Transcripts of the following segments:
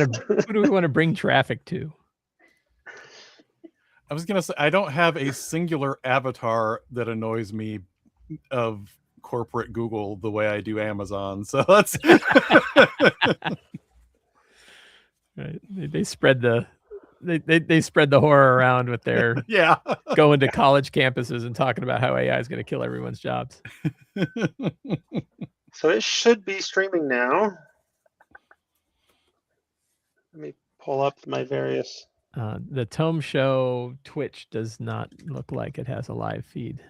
want to bring traffic to? I was gonna say I don't have a singular avatar that annoys me of corporate Google the way I do Amazon. So that's right. They spread the they spread the horror around with their going to college campuses and talking about how AI is going to kill everyone's jobs. So it should be streaming now. Let me pull up my various. The Tome Show Twitch does not look like it has a live feed.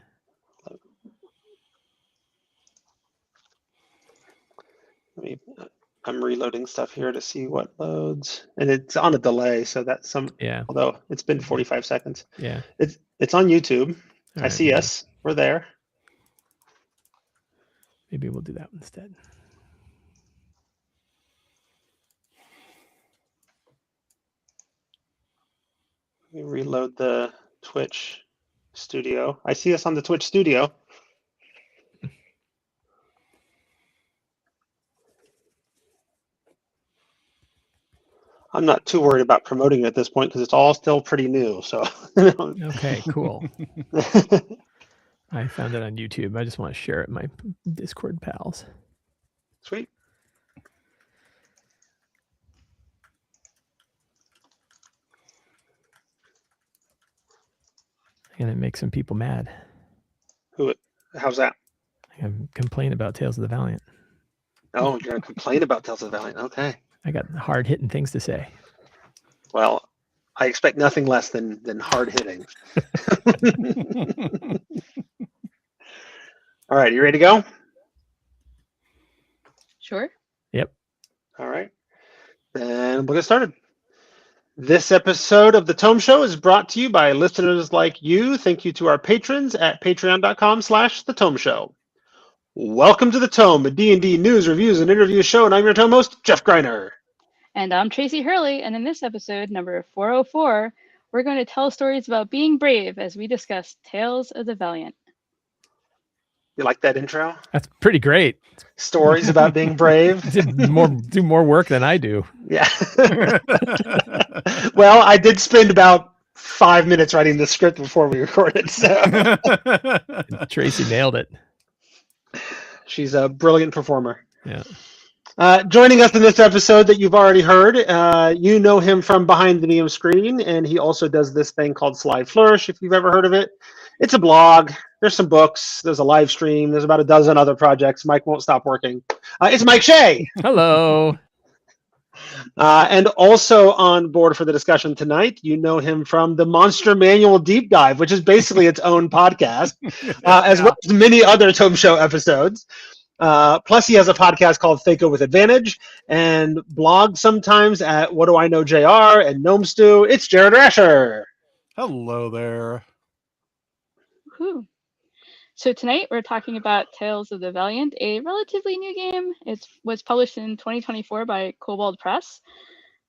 I'm reloading stuff here to see what loads, and it's on a delay, so that's some. Yeah. Although it's been 45 seconds. Yeah. It's on YouTube. All I right, see us. We're there. Maybe we'll do that instead. Let me reload the Twitch studio. I see us on the Twitch studio. I'm not too worried about promoting it at this point because it's all still pretty new. So okay, cool. I found it on YouTube. I just want to share it with my Discord pals. Sweet. And it makes some people mad. How's that? I'm complaining about Tales of the Valiant. Oh, you're going to complain about Tales of the Valiant. Okay. I got hard-hitting things to say. Well, I expect nothing less than hard-hitting. All right, you ready to go? Sure. Yep. All right. Then we'll get started. This episode of The Tome Show is brought to you by listeners like you. Thank you to our patrons at patreon.com/The Tome Show. Welcome to The Tome, a D&D news, reviews, and interview show, and I'm your Tome host, Jeff Greiner. And I'm Tracy Hurley, and in this episode, number 404, we're going to tell stories about being brave as we discuss Tales of the Valiant. You like that intro? That's pretty great. Stories about being brave. do more work than I do. Yeah. Well, I did spend about 5 minutes writing the script before we recorded. So Tracy nailed it. She's a brilliant performer. Yeah. Joining us in this episode that you've already heard, you know him from behind the medium screen, and he also does this thing called Sly Flourish, if you've ever heard of it. It's a blog. There's some books. There's a live stream. There's about a dozen other projects. Mike won't stop working. It's Mike Shea. Hello. And also on board for the discussion tonight, you know him from the Monster Manual Deep Dive, which is basically its own podcast, as well as many other Tome Show episodes. Plus, he has a podcast called Thaco with Advantage and blogs sometimes at What Do I Know JR and Gnome Stew. It's Jared Rasher. Hello there. Woohoo. So tonight we're talking about Tales of the Valiant, a relatively new game. It was published in 2024 by Kobold Press.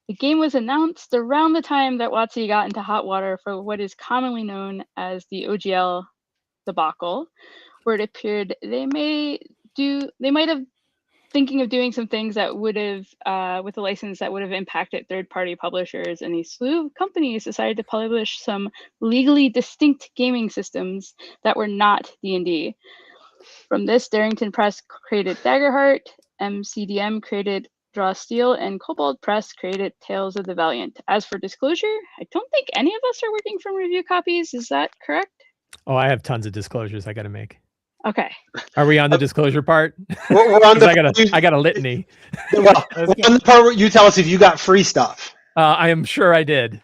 The game was announced around the time that WotC got into hot water for what is commonly known as the OGL debacle, where it appeared they might have thinking of doing some things that would have, with a license that would have impacted third-party publishers, and a slew of companies decided to publish some legally distinct gaming systems that were not D&D. From this, Darrington Press created Daggerheart, MCDM created Draw Steel, and Kobold Press created Tales of the Valiant. As for disclosure, I don't think any of us are working from review copies. Is that correct? Oh, I have tons of disclosures I got to make. Okay. Are we on the disclosure part? We're on the, I got a litany. Well, we're on the part where you tell us if you got free stuff. I am sure I did.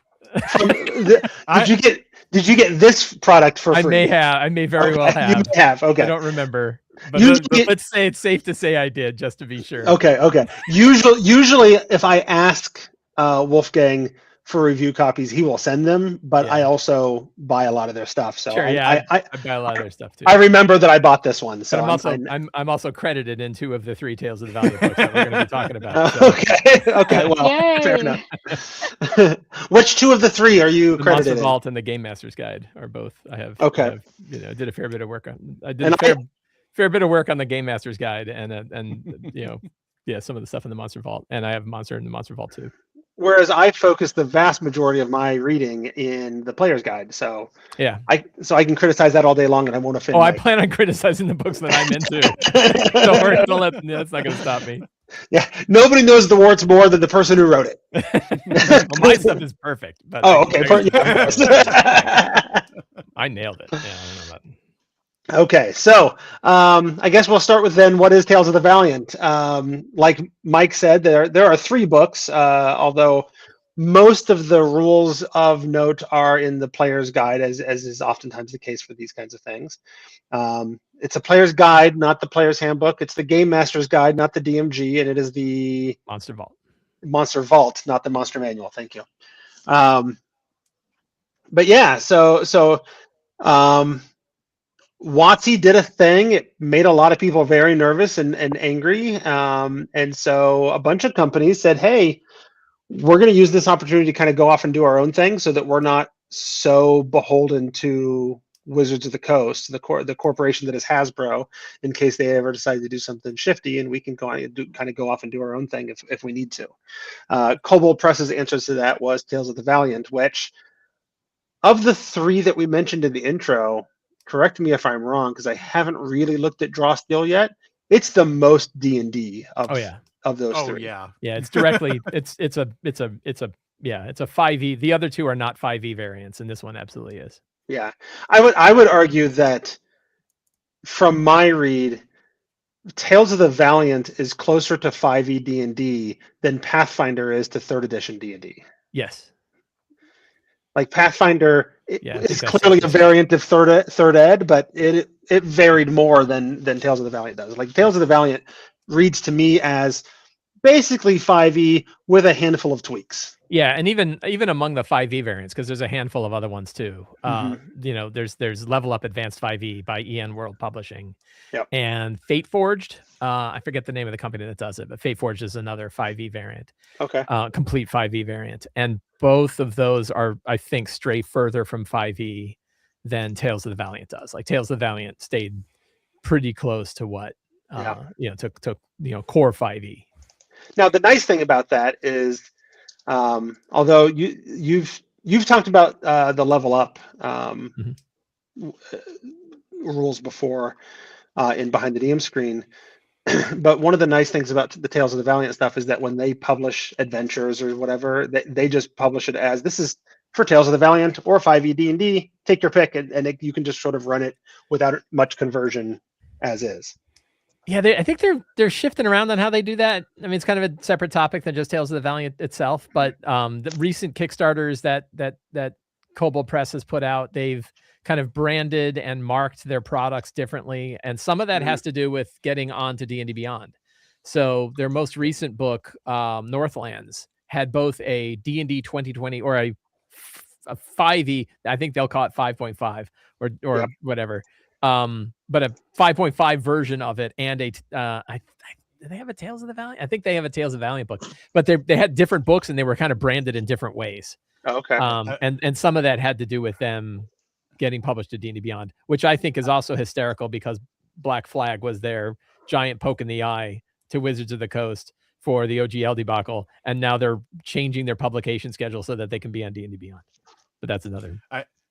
Did you get this product for free? I may very well have. You may have. Okay. I don't remember. But, let's say it's safe to say I did, just to be sure. Okay. Usually, if I ask Wolfgang for review copies, he will send them, but I also buy a lot of their stuff. So sure, I buy a lot of their stuff too. I remember that I bought this one. So I'm also credited in 2 of the 3 Tales of the Valiant books that we're going to be talking about. So. Okay. Well, fair enough. Which 2 of the 3 are you credited Monster in? Vault and the Game Master's Guide are both. I have. Okay. I have, did a fair bit of work on. I did a fair bit of work on the Game Master's Guide and some of the stuff in the Monster Vault, and I have Monster in the Monster Vault too. Whereas I focus the vast majority of my reading in the player's guide, so yeah, I can criticize that all day long, and I won't offend. I plan on criticizing the books that I'm into. Don't worry, that's not going to stop me. Yeah, nobody knows the warts more than the person who wrote it. Well, my stuff is perfect. But okay. I nailed it. Yeah, I don't know about. Okay, so I guess we'll start with then what is Tales of the Valiant. Like Mike said, there are 3 books, although most of the rules of note are in the player's guide, as is oftentimes the case for these kinds of things. It's a player's guide, not the player's handbook. It's the game master's guide, not the DMG, and it is the Monster Vault, not the Monster Manual. Thank you. But yeah, so WotC did a thing. It made a lot of people very nervous and angry. And so a bunch of companies said, hey, we're going to use this opportunity to kind of go off and do our own thing so that we're not so beholden to Wizards of the Coast, the corporation that is Hasbro, in case they ever decide to do something shifty, and we can kind of go off and do our own thing if we need to. Kobold Press's answer to that was Tales of the Valiant, which of the 3 that we mentioned in the intro, correct me if I'm wrong, because I haven't really looked at Draw Steel yet, it's the most D&D of those 3. Yeah, it's directly it's a 5e. The other 2 are not 5e variants, and this one absolutely is. Yeah, I would argue that from my read, Tales of the Valiant is closer to 5e D&D than Pathfinder is to 3rd edition D&D. Yes. Like Pathfinder is clearly a variant of third ed, but it varied more than Tales of the Valiant does. Like Tales of the Valiant reads to me as basically 5e with a handful of tweaks. Yeah, and even among the 5e variants, because there's a handful of other ones too. There's Level Up Advanced 5e by EN World Publishing, and Fate Forged. I forget the name of the company that does it, but Fate Forged is another 5e variant. Okay. Complete 5e variant, and both of those are, I think, stray further from 5e than Tales of the Valiant does. Like Tales of the Valiant stayed pretty close to what took core 5e. Now the nice thing about that is, although you've talked about the Level Up rules before in Behind the DM Screen, but one of the nice things about the Tales of the Valiant stuff is that when they publish adventures or whatever, they just publish it as, this is for Tales of the Valiant or 5e D&D. Take your pick, and you can just sort of run it without much conversion as is. Yeah, I think they're shifting around on how they do that. I mean, it's kind of a separate topic than just Tales of the Valiant itself. But the recent Kickstarters that Kobold Press has put out, they've kind of branded and marked their products differently, and some of that has to do with getting onto D&D Beyond. So their most recent book, Northlands, had both a D&D 2020 or a 5e. I think they'll call it 5.5 or whatever. But a 5.5 version of it, and do they have a Tales of the Valiant? I think they have a Tales of the Valiant book, but they had different books and they were kind of branded in different ways. Okay. And some of that had to do with them getting published to D&D Beyond, which I think is also hysterical because Black Flag was their giant poke in the eye to Wizards of the Coast for the OGL debacle, and now they're changing their publication schedule so that they can be on D&D Beyond. But that's another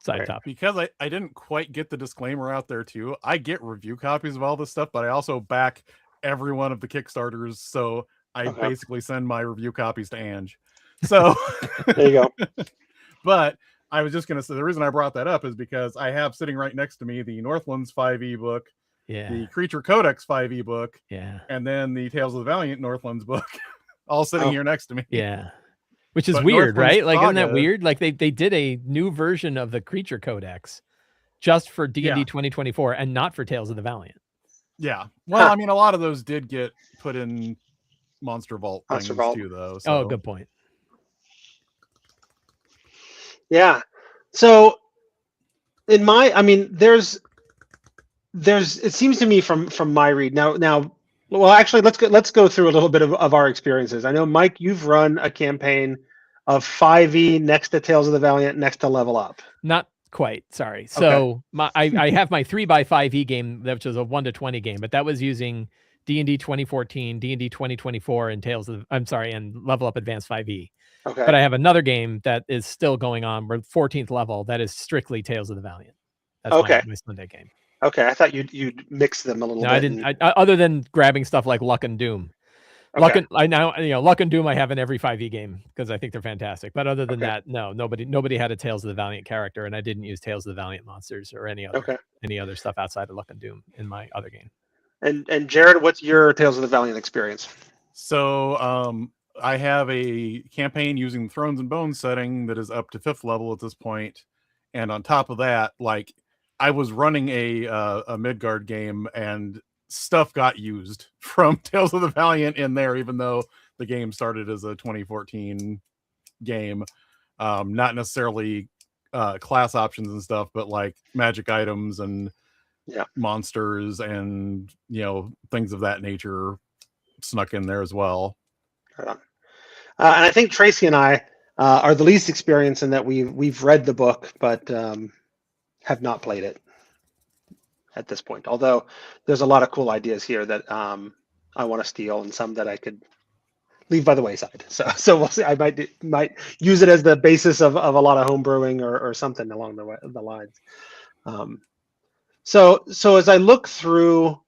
side topic. Because I didn't quite get the disclaimer out there too. I get review copies of all this stuff, but I also back every one of the Kickstarters, so I basically send my review copies to Ange. So there you go. But I was just going to say, the reason I brought that up is because I have sitting right next to me the Northlands 5e book, the Creature Codex 5e book, and then the Tales of the Valiant Northlands book, all sitting here next to me. Yeah. Which is weird, right? Like, isn't that weird? Like they did a new version of the Creature Codex just for D&D 2024 and not for Tales of the Valiant. Yeah. Well, I mean, a lot of those did get put in Monster Vault things too, though. So. Oh, good point. Yeah. So there's it seems to me from my read now, well, actually, let's go through a little bit of our experiences. I know, Mike, you've run a campaign of 5e next to Tales of the Valiant, next to Level Up. Not quite, sorry. So I have my 3x5e game, which was a 1 to 20 game, but that was using D&D 2014, D&D 2024, and and Level Up Advanced 5e. Okay. But I have another game that is still going on. We're 14th level. That is strictly Tales of the Valiant. That's my Sunday game. Okay, I thought you'd mix them a little bit. No, I didn't. Other than grabbing stuff like Luck and Doom. Okay. Luck and Doom I have in every 5e game because I think they're fantastic. But other than that, no, nobody had a Tales of the Valiant character, and I didn't use Tales of the Valiant monsters or any other stuff outside of Luck and Doom in my other game. And Jared, what's your Tales of the Valiant experience? So I have a campaign using the Thrones and Bones setting that is up to 5th level at this point, and on top of that, like I was running a Midgard game, and stuff got used from Tales of the Valiant in there, even though the game started as a 2014 game. Not necessarily class options and stuff, but like magic items and monsters and things of that nature snuck in there as well. And I think Tracy and I are the least experienced in that we've read the book, but have not played it at this point. Although there's a lot of cool ideas here that I want to steal, and some that I could leave by the wayside. So we'll see. I might use it as the basis of a lot of home brewing or something along the lines. So as I look through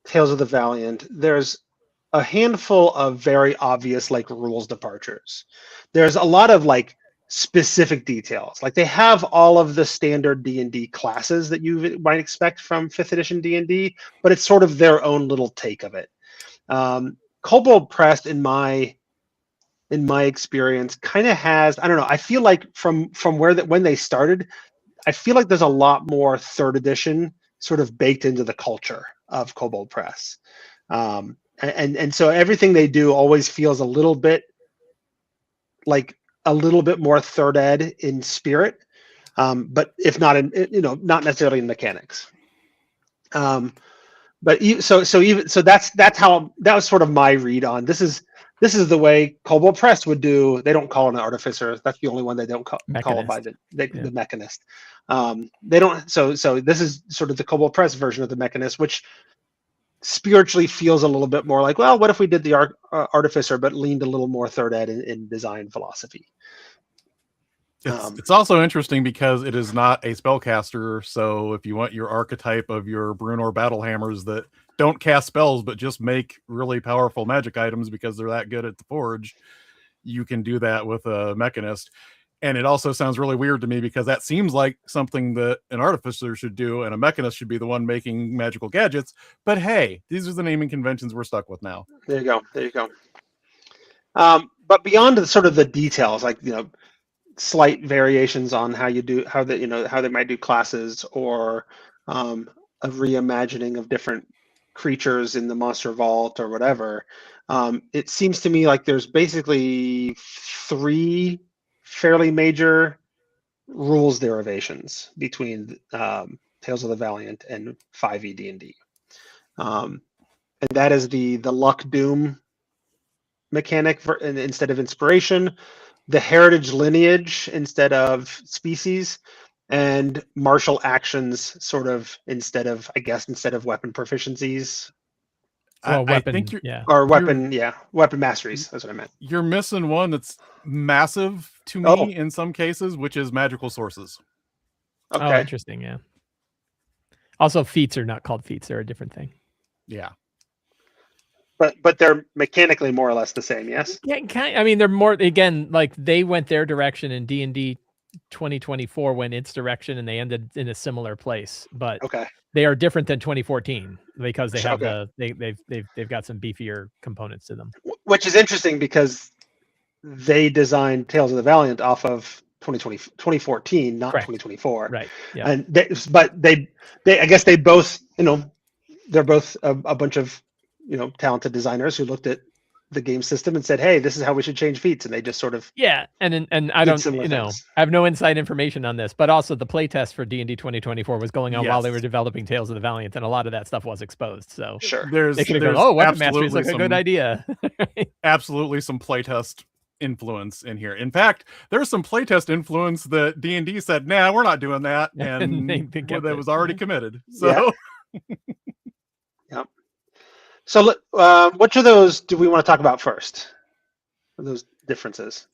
Tales of the Valiant, there's a handful of very obvious like rules departures. There's a lot of like specific details. Like they have all of the standard D&D classes that you might expect from 5th edition D&D, but it's sort of their own little take of it. Kobold Press, in my experience, kind of has, I don't know, I feel like from when they started, I feel like there's a lot more 3rd edition sort of baked into the culture of Kobold Press. And so everything they do always feels a little bit more 3rd ed in spirit, but if not in, not necessarily in mechanics. But that's how, that was sort of my read on this is the way Kobold Press would do. They don't call it an artificer. That's the only one they don't call it by the mechanist. They don't. So this is sort of the Kobold Press version of the mechanist, which spiritually feels a little bit more like, well, what if we did the artificer but leaned a little more 3rd ed in design philosophy. It's also interesting because it is not a spellcaster. So if you want your archetype of your Brunor battle hammers that don't cast spells but just make really powerful magic items because they're that good at the forge, you can do that with a mechanist. And it also sounds really weird to me because that seems like something that an artificer should do, and a mechanist should be the one making magical gadgets. But hey, these are the naming conventions we're stuck with now. There you go. But beyond the sort of the details, like slight variations on how they might do classes, or a reimagining of different creatures in the monster vault or whatever. It seems to me like there's basically 3 fairly major rules derivations between Tales of the Valiant and 5e D&D. And that is the Luck Doom mechanic instead of inspiration, the heritage lineage instead of species, and martial actions sort of instead of weapon proficiencies. Well, I think weapon masteries. That's what I meant. You're missing one that's massive to me in some cases, which is magical sources. Okay. Oh, interesting. Yeah. Also, feats are not called feats; they're a different thing. Yeah. But they're mechanically more or less the same. Yes. Yeah. I mean, they're more, again, like they went their direction, and D&D 2024 went its direction, and they ended in a similar place. But they are different than 2014 because they have they've got some beefier components to them. Which is interesting because they designed Tales of the Valiant off of 2014, not 2024. Right. Yeah. And they I guess they both, they're both a bunch of talented designers who looked at the game system and said, hey, this is how we should change feats, and they just sort of and I don't I have no inside information on this, but also the playtest for D&D 2024 was going on while they were developing Tales of the Valiant, and a lot of that stuff was exposed. So sure, they could go, weapon mastery is like a good idea. Absolutely some playtest influence in here. In fact, there's some playtest influence that D&D said, nah, we're not doing that, and that was already committed. So Yep. So, which of those do we want to talk about first? Those differences.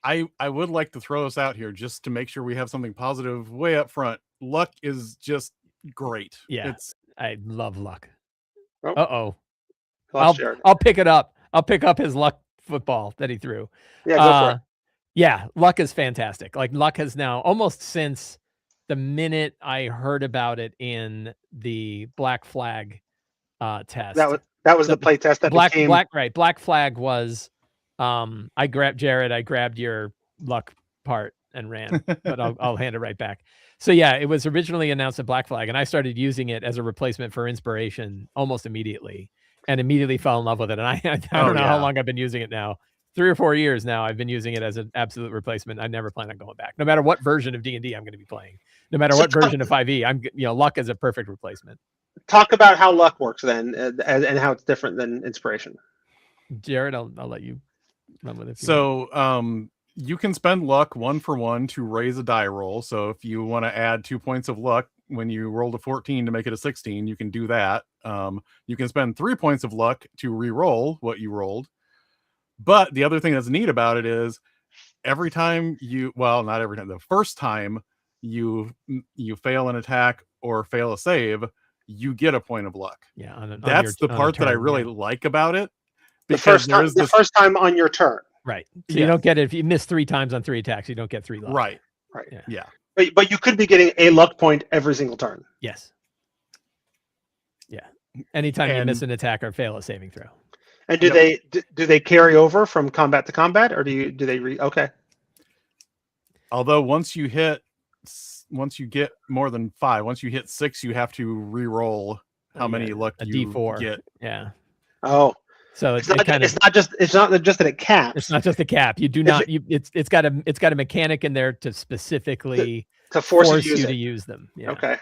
I would like to throw us out here just to make sure we have something positive way up front. Luck is just great. Yeah, I love luck. Oh. I'll pick it up. I'll pick up his luck football that he threw. Yeah, go for it. Yeah, luck is fantastic. Like luck has now almost since the minute I heard about it in the Black Flag test. That was the play test that Black Flag was I grabbed your luck part and ran, but I'll hand it right back. So yeah, it was originally announced at Black Flag, and I started using it as a replacement for inspiration almost immediately, and immediately fell in love with it. And I don't know how long I've been using it now. 3 or 4 years now I've been using it as an absolute replacement. I never plan on going back. No matter what version of D&D I'm going to be playing, no matter what version of 5e, luck is a perfect replacement. Talk about how luck works then, and how it's different than inspiration. Jared, I'll let you run with it. So you can spend luck 1 for 1 to raise a die roll. So if you want to add 2 points of luck when you rolled a 14 to make it a 16, you can do that. You can spend 3 points of luck to re-roll what you rolled. But the other thing that's neat about it is every time not every time, the first time you fail an attack or fail a save, you get a point of luck. Yeah, that's the part that I really like about it. Because the first time on your turn. Right. So you don't get it if you miss 3 times on 3 attacks, you don't get 3 luck. Right. Yeah. But you could be getting a luck point every single turn. Yes. Yeah. Anytime you miss an attack or fail a saving throw. And do they carry over from combat to combat, or do they okay? Although once you get more than 5, once you hit 6, you have to re-roll how many luck you D4 get. Yeah. Oh. So it's not just that it caps. It's not just a cap. You do not. It's got a mechanic in there to specifically to force you to use them. Yeah. Okay.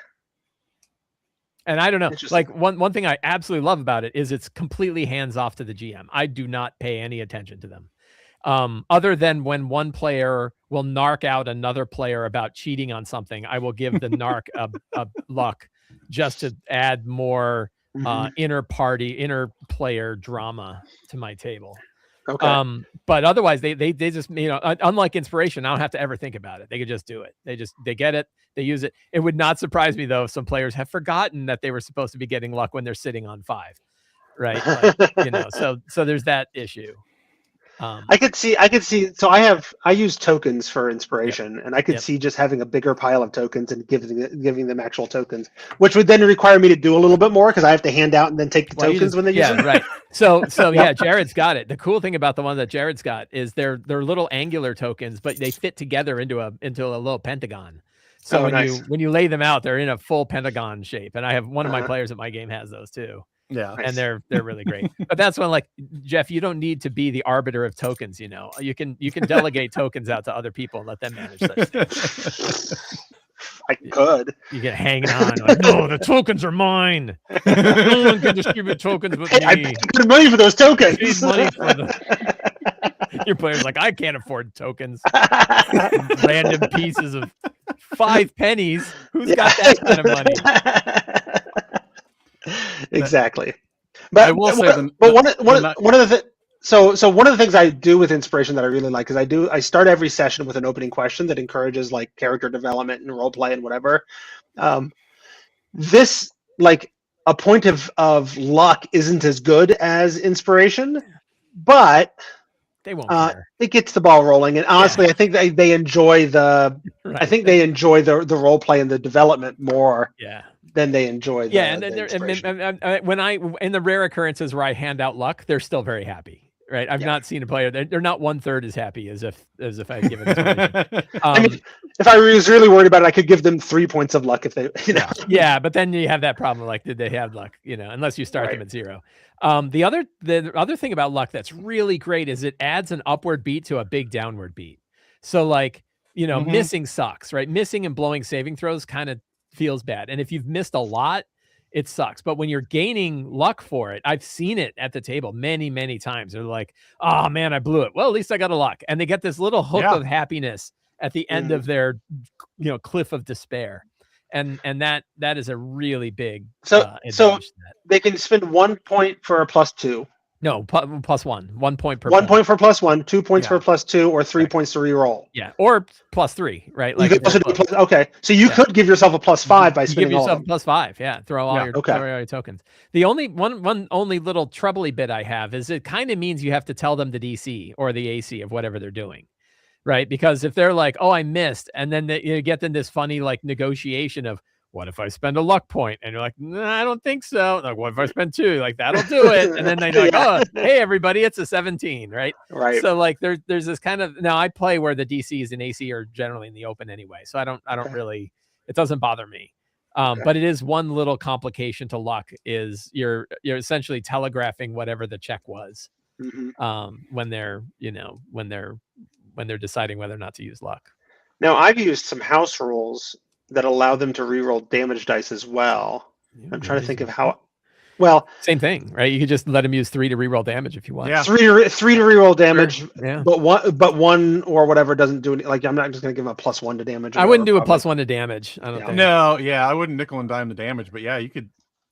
And I don't know. Like one thing I absolutely love about it is it's completely hands off to the GM. I do not pay any attention to them, other than when one player will narc out another player about cheating on something. I will give the narc a luck just to add more inner player drama to my table. Okay. But otherwise they just, unlike inspiration, I don't have to ever think about it. They could just do it. They get it. They use it. It would not surprise me though if some players have forgotten that they were supposed to be getting luck when they're sitting on 5. Right. Like, so there's that issue. I could see. So I use tokens for inspiration, and I could see just having a bigger pile of tokens and giving them actual tokens, which would then require me to do a little bit more because I have to hand out and then take the tokens when they use them. Right. So yeah, Jared's got it. The cool thing about the one that Jared's got is they're little angular tokens, but they fit together into a little pentagon. So when you lay them out, they're in a full pentagon shape. And I have one of my players at my game has those too. Yeah. And they're really great. But that's when, like, Jeff, you don't need to be the arbiter of tokens, You can delegate tokens out to other people and let them manage such things. I could. You get hanging on like, no, the tokens are mine. No one can distribute tokens with me. I paid good money for those tokens. Your player's like, I can't afford tokens. Random pieces of 5 pennies. Who's got that kind of money? Exactly. But I will say, one of the things I do with inspiration that I really like is I start every session with an opening question that encourages like character development and role play and whatever. This, like, a point of luck isn't as good as inspiration, but they won't care. It gets the ball rolling, and honestly, I think they enjoy the the role play and the development more. Yeah. Than they enjoy. And when in the rare occurrences where I hand out luck, they're still very happy. Right. I've not seen a player. They're not 1/3 as happy as if I'd given it. I mean, if I was really worried about it, I could give them 3 points of luck if they, Yeah, but then you have that problem. Like, did they have luck? Unless you start them at 0. The other thing about luck that's really great is it adds an upward beat to a big downward beat. So like, missing sucks, right? Missing and blowing saving throws kind of feels bad. And if you've missed a lot, it sucks. But when you're gaining luck for it, I've seen it at the table many, many times. They're like, oh man, I blew it. Well, at least I got a luck. And they get this little hook of happiness at the end of their, cliff of despair. and that is a really big So advantage to that. They can spend 1 point for a +2. No, +1. 1 point per 1 point for +1, 2 points for a +2, or 3 Right. points to reroll. Yeah, or +3, right? You could also do okay, so you could give yourself a +5 by spending all of them. Give yourself +5. Yeah, throw all your tokens. The only only little troubly bit I have is it kind of means you have to tell them the DC or the AC of whatever they're doing, right? Because if they're like, "Oh, I missed," and then you get in this funny like negotiation of, what if I spend a luck point? And you're like, nah, I don't think so. Like, what if I spend 2? Like, that'll do it. And then they're like, oh, hey, everybody, it's a 17, right? Right. So like there's this kind of, now I play where the DCs and AC are generally in the open anyway. So I don't really, it doesn't bother me. But it is one little complication to luck is you're essentially telegraphing whatever the check was when they're, when they're deciding whether or not to use luck. Now I've used some house rules that allow them to reroll damage dice as well. I'm trying to think of how. Well, same thing, right? You could just let them use 3 to reroll damage if you want. Yeah, 3 to reroll damage. Sure. Yeah, but one or whatever doesn't do any. Like I'm not just going to give them a +1 to damage. I wouldn't do a +1 to damage. I don't think. No, yeah, I wouldn't nickel and dime the damage, but yeah, you could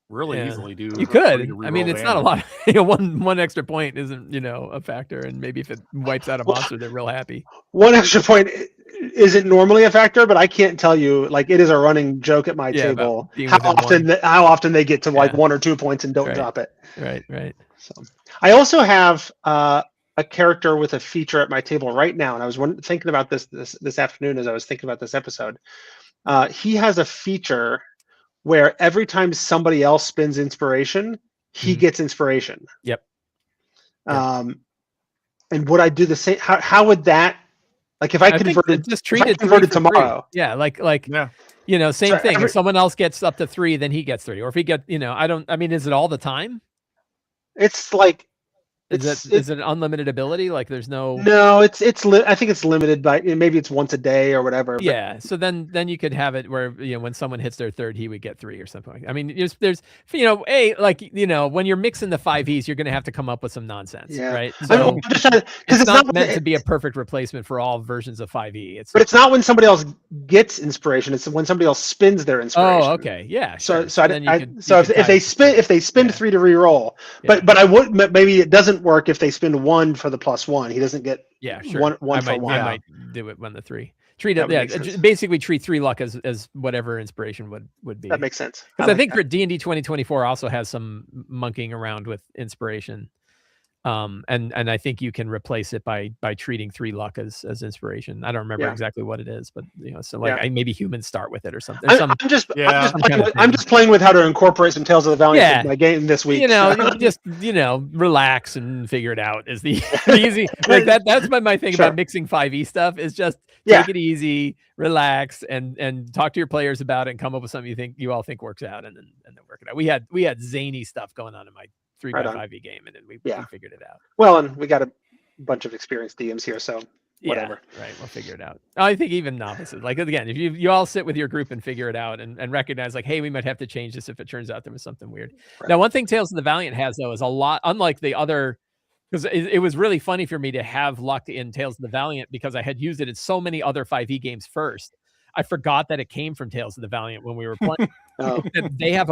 really easily do. You could. I mean, it's not a lot. One extra point isn't a factor, and maybe if it wipes out a monster, they're real happy. 1 extra point isn't normally a factor, but I can't tell you, like, it is a running joke at my table how often they get to like 1 or 2 points and don't drop it. Right. So I also have a character with a feature at my table right now, and I was thinking about this afternoon as I was thinking about this episode. He has a feature where every time somebody else spends inspiration, he gets inspiration. Yep. And would I do the same? How would that? Like if I converted tomorrow. Yeah, same thing. If someone else gets up to 3, then he gets 3. Or if he get, I mean, is it all the time? It's like is it unlimited ability? Like there's no. I think it's limited by maybe it's once a day or whatever. Yeah. So then you could have it where when someone hits their 3rd, he would get 3 or something like that. I mean, there's when you're mixing the 5Es, you're going to have to come up with some nonsense, right? So it's not meant to be a perfect replacement for all versions of 5e. But it's not when somebody else gets inspiration. It's when somebody else spins their inspiration. Oh, okay, yeah. Sure. If they spend 3 to reroll, but I would maybe it doesn't work if they spend 1 for the +1. He doesn't get one for 1. I might do it when the 3. Basically treat 3 luck as whatever inspiration would be. That makes sense. Because I think for D&D 2024 also has some monkeying around with inspiration. And I think you can replace it by treating 3 luck as inspiration. I don't remember exactly what it is, but maybe humans start with it or something. I'm just playing with how to incorporate some Tales of the Valiant in my game this week. Just relax and figure it out is the easy like that. That's my thing about mixing 5e stuff is just take it easy, relax, and talk to your players about it and come up with something you all think works out and then work it out. We had zany stuff going on in my 3x5e game, and then we figured it out. Well, and we got a bunch of experienced DMs here, so whatever. Yeah, right. We'll figure it out. I think even novices, like again, if you all sit with your group and figure it out and recognize like, hey, we might have to change this if it turns out there was something weird. Right. Now, one thing Tales of the Valiant has though is a lot, unlike the other, because it was really funny for me to have luck in Tales of the Valiant because I had used it in so many other 5e games first. I forgot that it came from Tales of the Valiant when we were playing. They have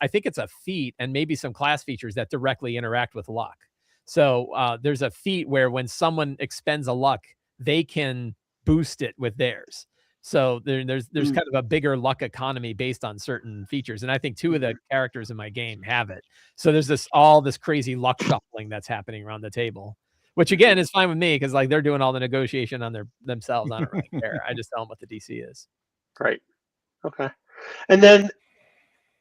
I think it's a feat and maybe some class features that directly interact with luck. So there's a feat where when someone expends a luck, they can boost it with theirs. So there's kind of a bigger luck economy based on certain features. And I think 2 of the characters in my game have it. So there's all this crazy luck shuffling that's happening around the table. Which again is fine with me because like they're doing all the negotiation on themselves. I don't really care. I just tell them what the DC is. Right. Okay. And then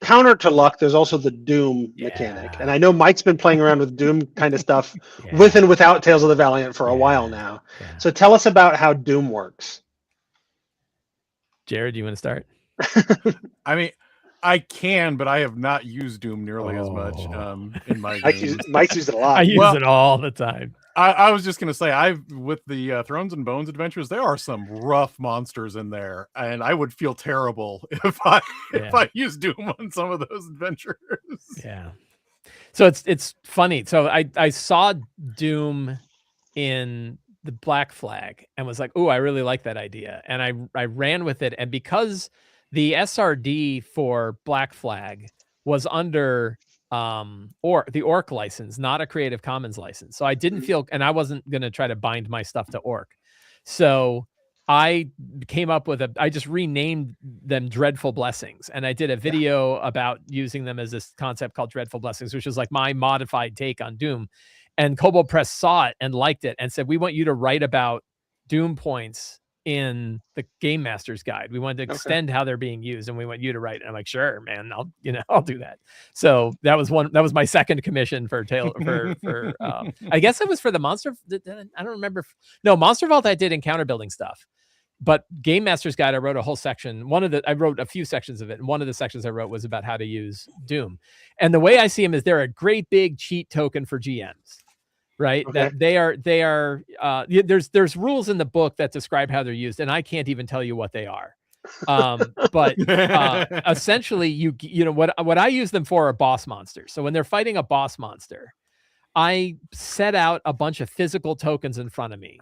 counter to luck, there's also the Doom mechanic. And I know Mike's been playing around with Doom kind of stuff with and without Tales of the Valiant for a while now. Yeah. So tell us about how Doom works. Jared, do you want to start? I mean, I can, but I have not used Doom nearly as much in my games. Mike's used it a lot. I use it all the time. I was just going to say, with the Thrones and Bones adventures, there are some rough monsters in there, and I would feel terrible if I used Doom on some of those adventures. Yeah. So it's funny. So I saw Doom in the Black Flag and was like, "Oh, I really like that idea," and I ran with it, and because the SRD for Black Flag was under or the Orc license, not a Creative Commons license. So I didn't feel, and I wasn't going to try to bind my stuff to Orc. So I came up with I just renamed them Dreadful Blessings. And I did a video about using them as this concept called Dreadful Blessings, which is like my modified take on Doom. And Kobold Press saw it and liked it and said, we want you to write about Doom points in the Game Master's Guide. We wanted to extend how they're being used, and we want you to write it. I'm like, sure, man, I'll do that. So that was my second commission for I guess it was for the Monster. I don't remember. No, Monster Vault I did encounter building stuff, but Game Master's Guide I wrote a whole section. I wrote a few sections of it, and one of the sections I wrote was about how to use Doom. And the way I see them is they're a great big cheat token for GMs. Right. That they are there's rules in the book that describe how they're used, and I can't even tell you what they are. But essentially you know what I use them for are boss monsters. So when they're fighting a boss monster, I set out a bunch of physical tokens in front of me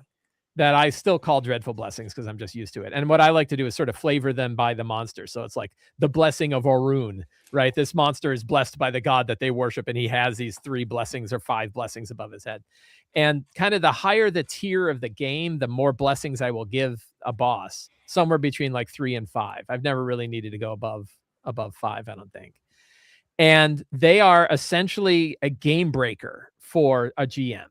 that I still call Dreadful Blessings because I'm just used to it. And what I like to do is sort of flavor them by the monster. So it's like the blessing of Orun, right? This monster is blessed by the god that they worship, and he has these 3 blessings or 5 blessings above his head. And kind of the higher the tier of the game, the more blessings I will give a boss, somewhere between like 3 and 5. I've never really needed to go above 5, I don't think. And they are essentially a game breaker for a GM.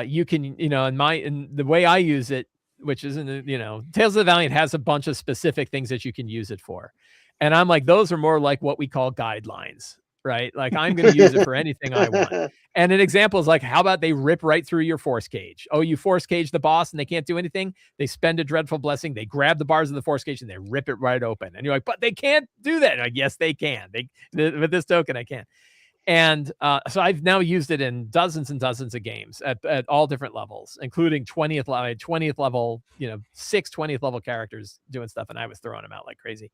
You can, in the way I use it, which isn't, Tales of the Valiant has a bunch of specific things that you can use it for. And I'm like, those are more like what we call guidelines, right? Like I'm going to use it for anything I want. And an example is like, how about they rip right through your force cage? Oh, you force cage the boss and they can't do anything. They spend a Dreadful Blessing. They grab the bars of the force cage and they rip it right open. And you're like, but they can't do that. Like, yes, they can. With this token, I can. And so I've now used it in dozens and dozens of games at all different levels, including 20th level, 6 20th level characters doing stuff. And I was throwing them out like crazy.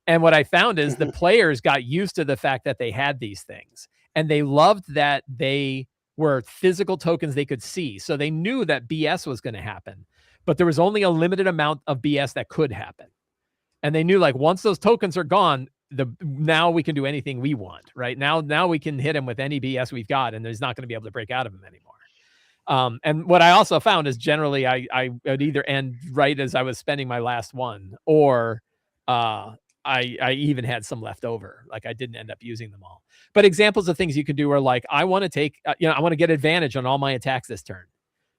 And what I found is the players got used to the fact that they had these things, and they loved that they were physical tokens they could see. So they knew that BS was going to happen, but there was only a limited amount of BS that could happen. And they knew, like, once those tokens are gone, now we can do anything we want, right? Now we can hit him with any BS we've got, and there's not going to be able to break out of him anymore. And what I also found is generally I would either end right as I was spending my last one, or I even had some left over. Like I didn't end up using them all. But examples of things you can do are like, I want to take, I want to get advantage on all my attacks this turn,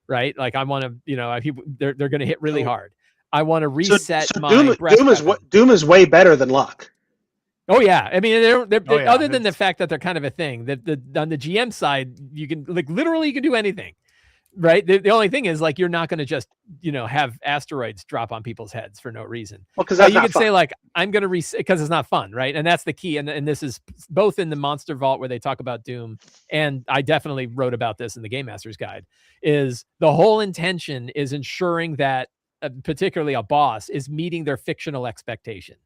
right? Like I want to, they're going to hit really hard. I want to reset my Doom is way better than luck. Oh yeah, I mean, they're other than the fact that they're kind of a thing. That on the GM side, you can literally you can do anything, right? The only thing is like you're not going to just have asteroids drop on people's heads for no reason. Well, because you could say like I'm going to reset because it's not fun, right? And that's the key. And this is both in the Monster Vault where they talk about Doom, and I definitely wrote about this in the Game Master's Guide. Is the whole intention is ensuring that particularly a boss is meeting their fictional expectation.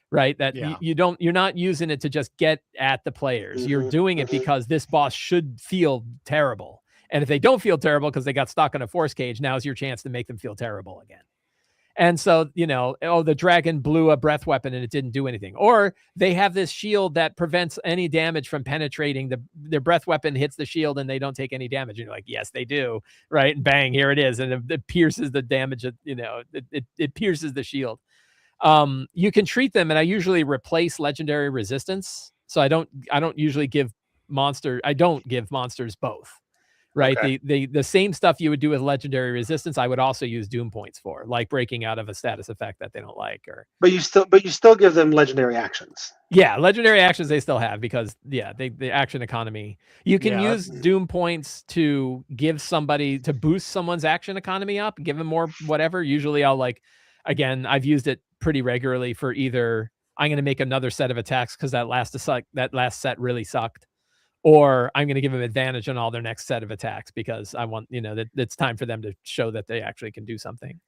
Right. That you're not using it to just get at the players. You're doing it because this boss should feel terrible. And if they don't feel terrible because they got stuck in a force cage, now's your chance to make them feel terrible again. And so, the dragon blew a breath weapon and it didn't do anything. Or they have this shield that prevents any damage from penetrating. Their breath weapon hits the shield and they don't take any damage. And you're like, yes, they do. Right. And bang, here it is. And it pierces the damage. It pierces the shield. You can treat them, and I usually replace legendary resistance. So I don't usually give monsters both. Right. Okay. The same stuff you would do with legendary resistance, I would also use Doom points for, like breaking out of a status effect that they don't like, but you still give them legendary actions. Yeah, legendary actions they still have because the action economy. You can use Doom points to give somebody to boost someone's action economy up, give them more whatever. Usually I'll I've used it pretty regularly for either I'm going to make another set of attacks because that last set really sucked, or I'm going to give them advantage on all their next set of attacks because I want, that it's time for them to show that they actually can do something.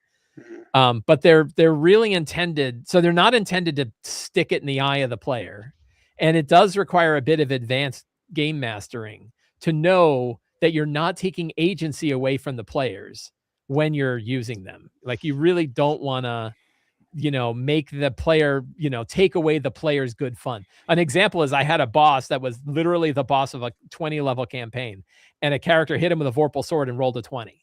But they're really intended. So they're not intended to stick it in the eye of the player. And it does require a bit of advanced game mastering to know that you're not taking agency away from the players when you're using them. Like you really don't want to make the player, take away the player's good fun. An example is I had a boss that was literally the boss of a 20 level campaign, and a character hit him with a Vorpal sword and rolled a 20.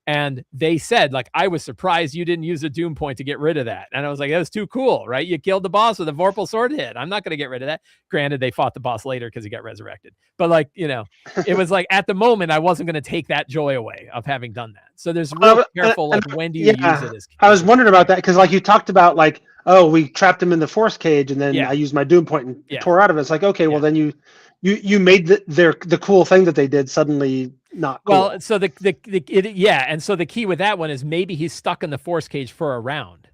And they said, like, I was surprised you didn't use a Doom point to get rid of that. And I was like, that was too cool, right? You killed the boss with a Vorpal sword hit. I'm not going to get rid of that. Granted, they fought the boss later because he got resurrected. But like, it was like at the moment, I wasn't going to take that joy away of having done that. So there's real careful, like, when do you use it? I was wondering about that because, like, you talked about, like, oh, we trapped him in the force cage, and then I used my Doom point and tore out of it. It's like, okay, well, then you made the cool thing that they did suddenly not cool. Well, so and so the key with that one is maybe he's stuck in the force cage for a round,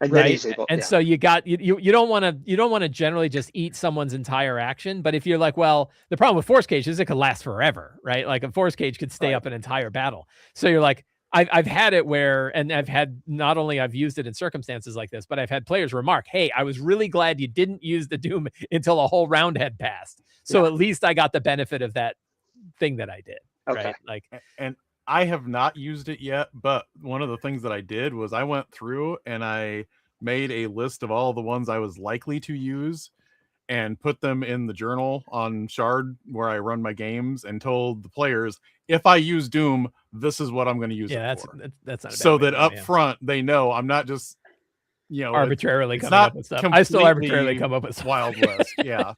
and right? And so you don't want to generally just eat someone's entire action. But if you're like, well, the problem with force cage is it could last forever, right? Like a force cage could stay up an entire battle. So you're like, I've had it where, and not only I've used it in circumstances like this, but I've had players remark, hey, I was really glad you didn't use the Doom until a whole round had passed. So at least I got the benefit of that thing that I did. Okay. Right? Like, and I have not used it yet, but one of the things that I did was I went through and I made a list of all the ones I was likely to use and put them in the journal on Shard where I run my games, and told the players, if I use Doom, this is what I'm going to use it for. That's not so that up front they know I'm not just arbitrarily coming up with stuff. I still arbitrarily come up with stuff. Wild West. Yeah.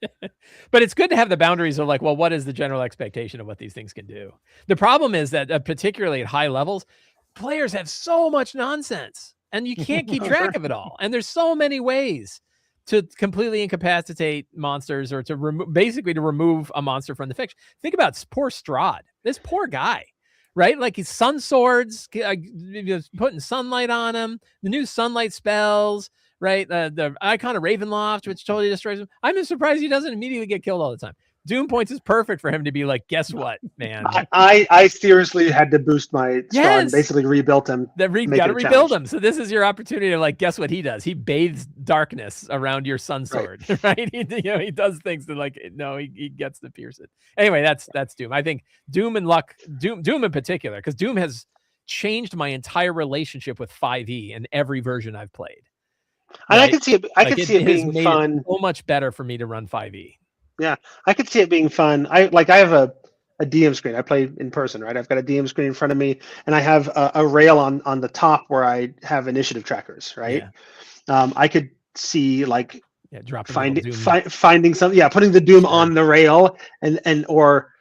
But it's good to have the boundaries of like, well, what is the general expectation of what these things can do? The problem is that particularly at high levels, players have so much nonsense and you can't keep track of it all. And there's so many ways to completely incapacitate monsters, or to remove a monster from the fiction. Think about poor Strahd, this poor guy. Right? Like his sun swords, putting sunlight on him, the new sunlight spells, right? The icon of Ravenloft, which totally destroys him. I'm just surprised he doesn't immediately get killed all the time. Doom points is perfect for him to be like, guess what, man? I seriously had to boost my Strahd and basically rebuilt him. Got to rebuild him. So this is your opportunity to like, guess what he does? He bathes darkness around your sun sword, right? He does things that like, no, he gets to pierce it. Anyway, that's Doom. I think Doom and Luck, Doom in particular, because Doom has changed my entire relationship with 5e in every version I've played. Right? And I can see it. I can see it being fun. So much better for me to run 5e. Yeah, I could see it being fun. I have a DM screen. I play in person, right? I've got a DM screen in front of me, and I have a rail on the top where I have initiative trackers, right? Yeah. I could see like finding something, putting the Doom on the rail, and or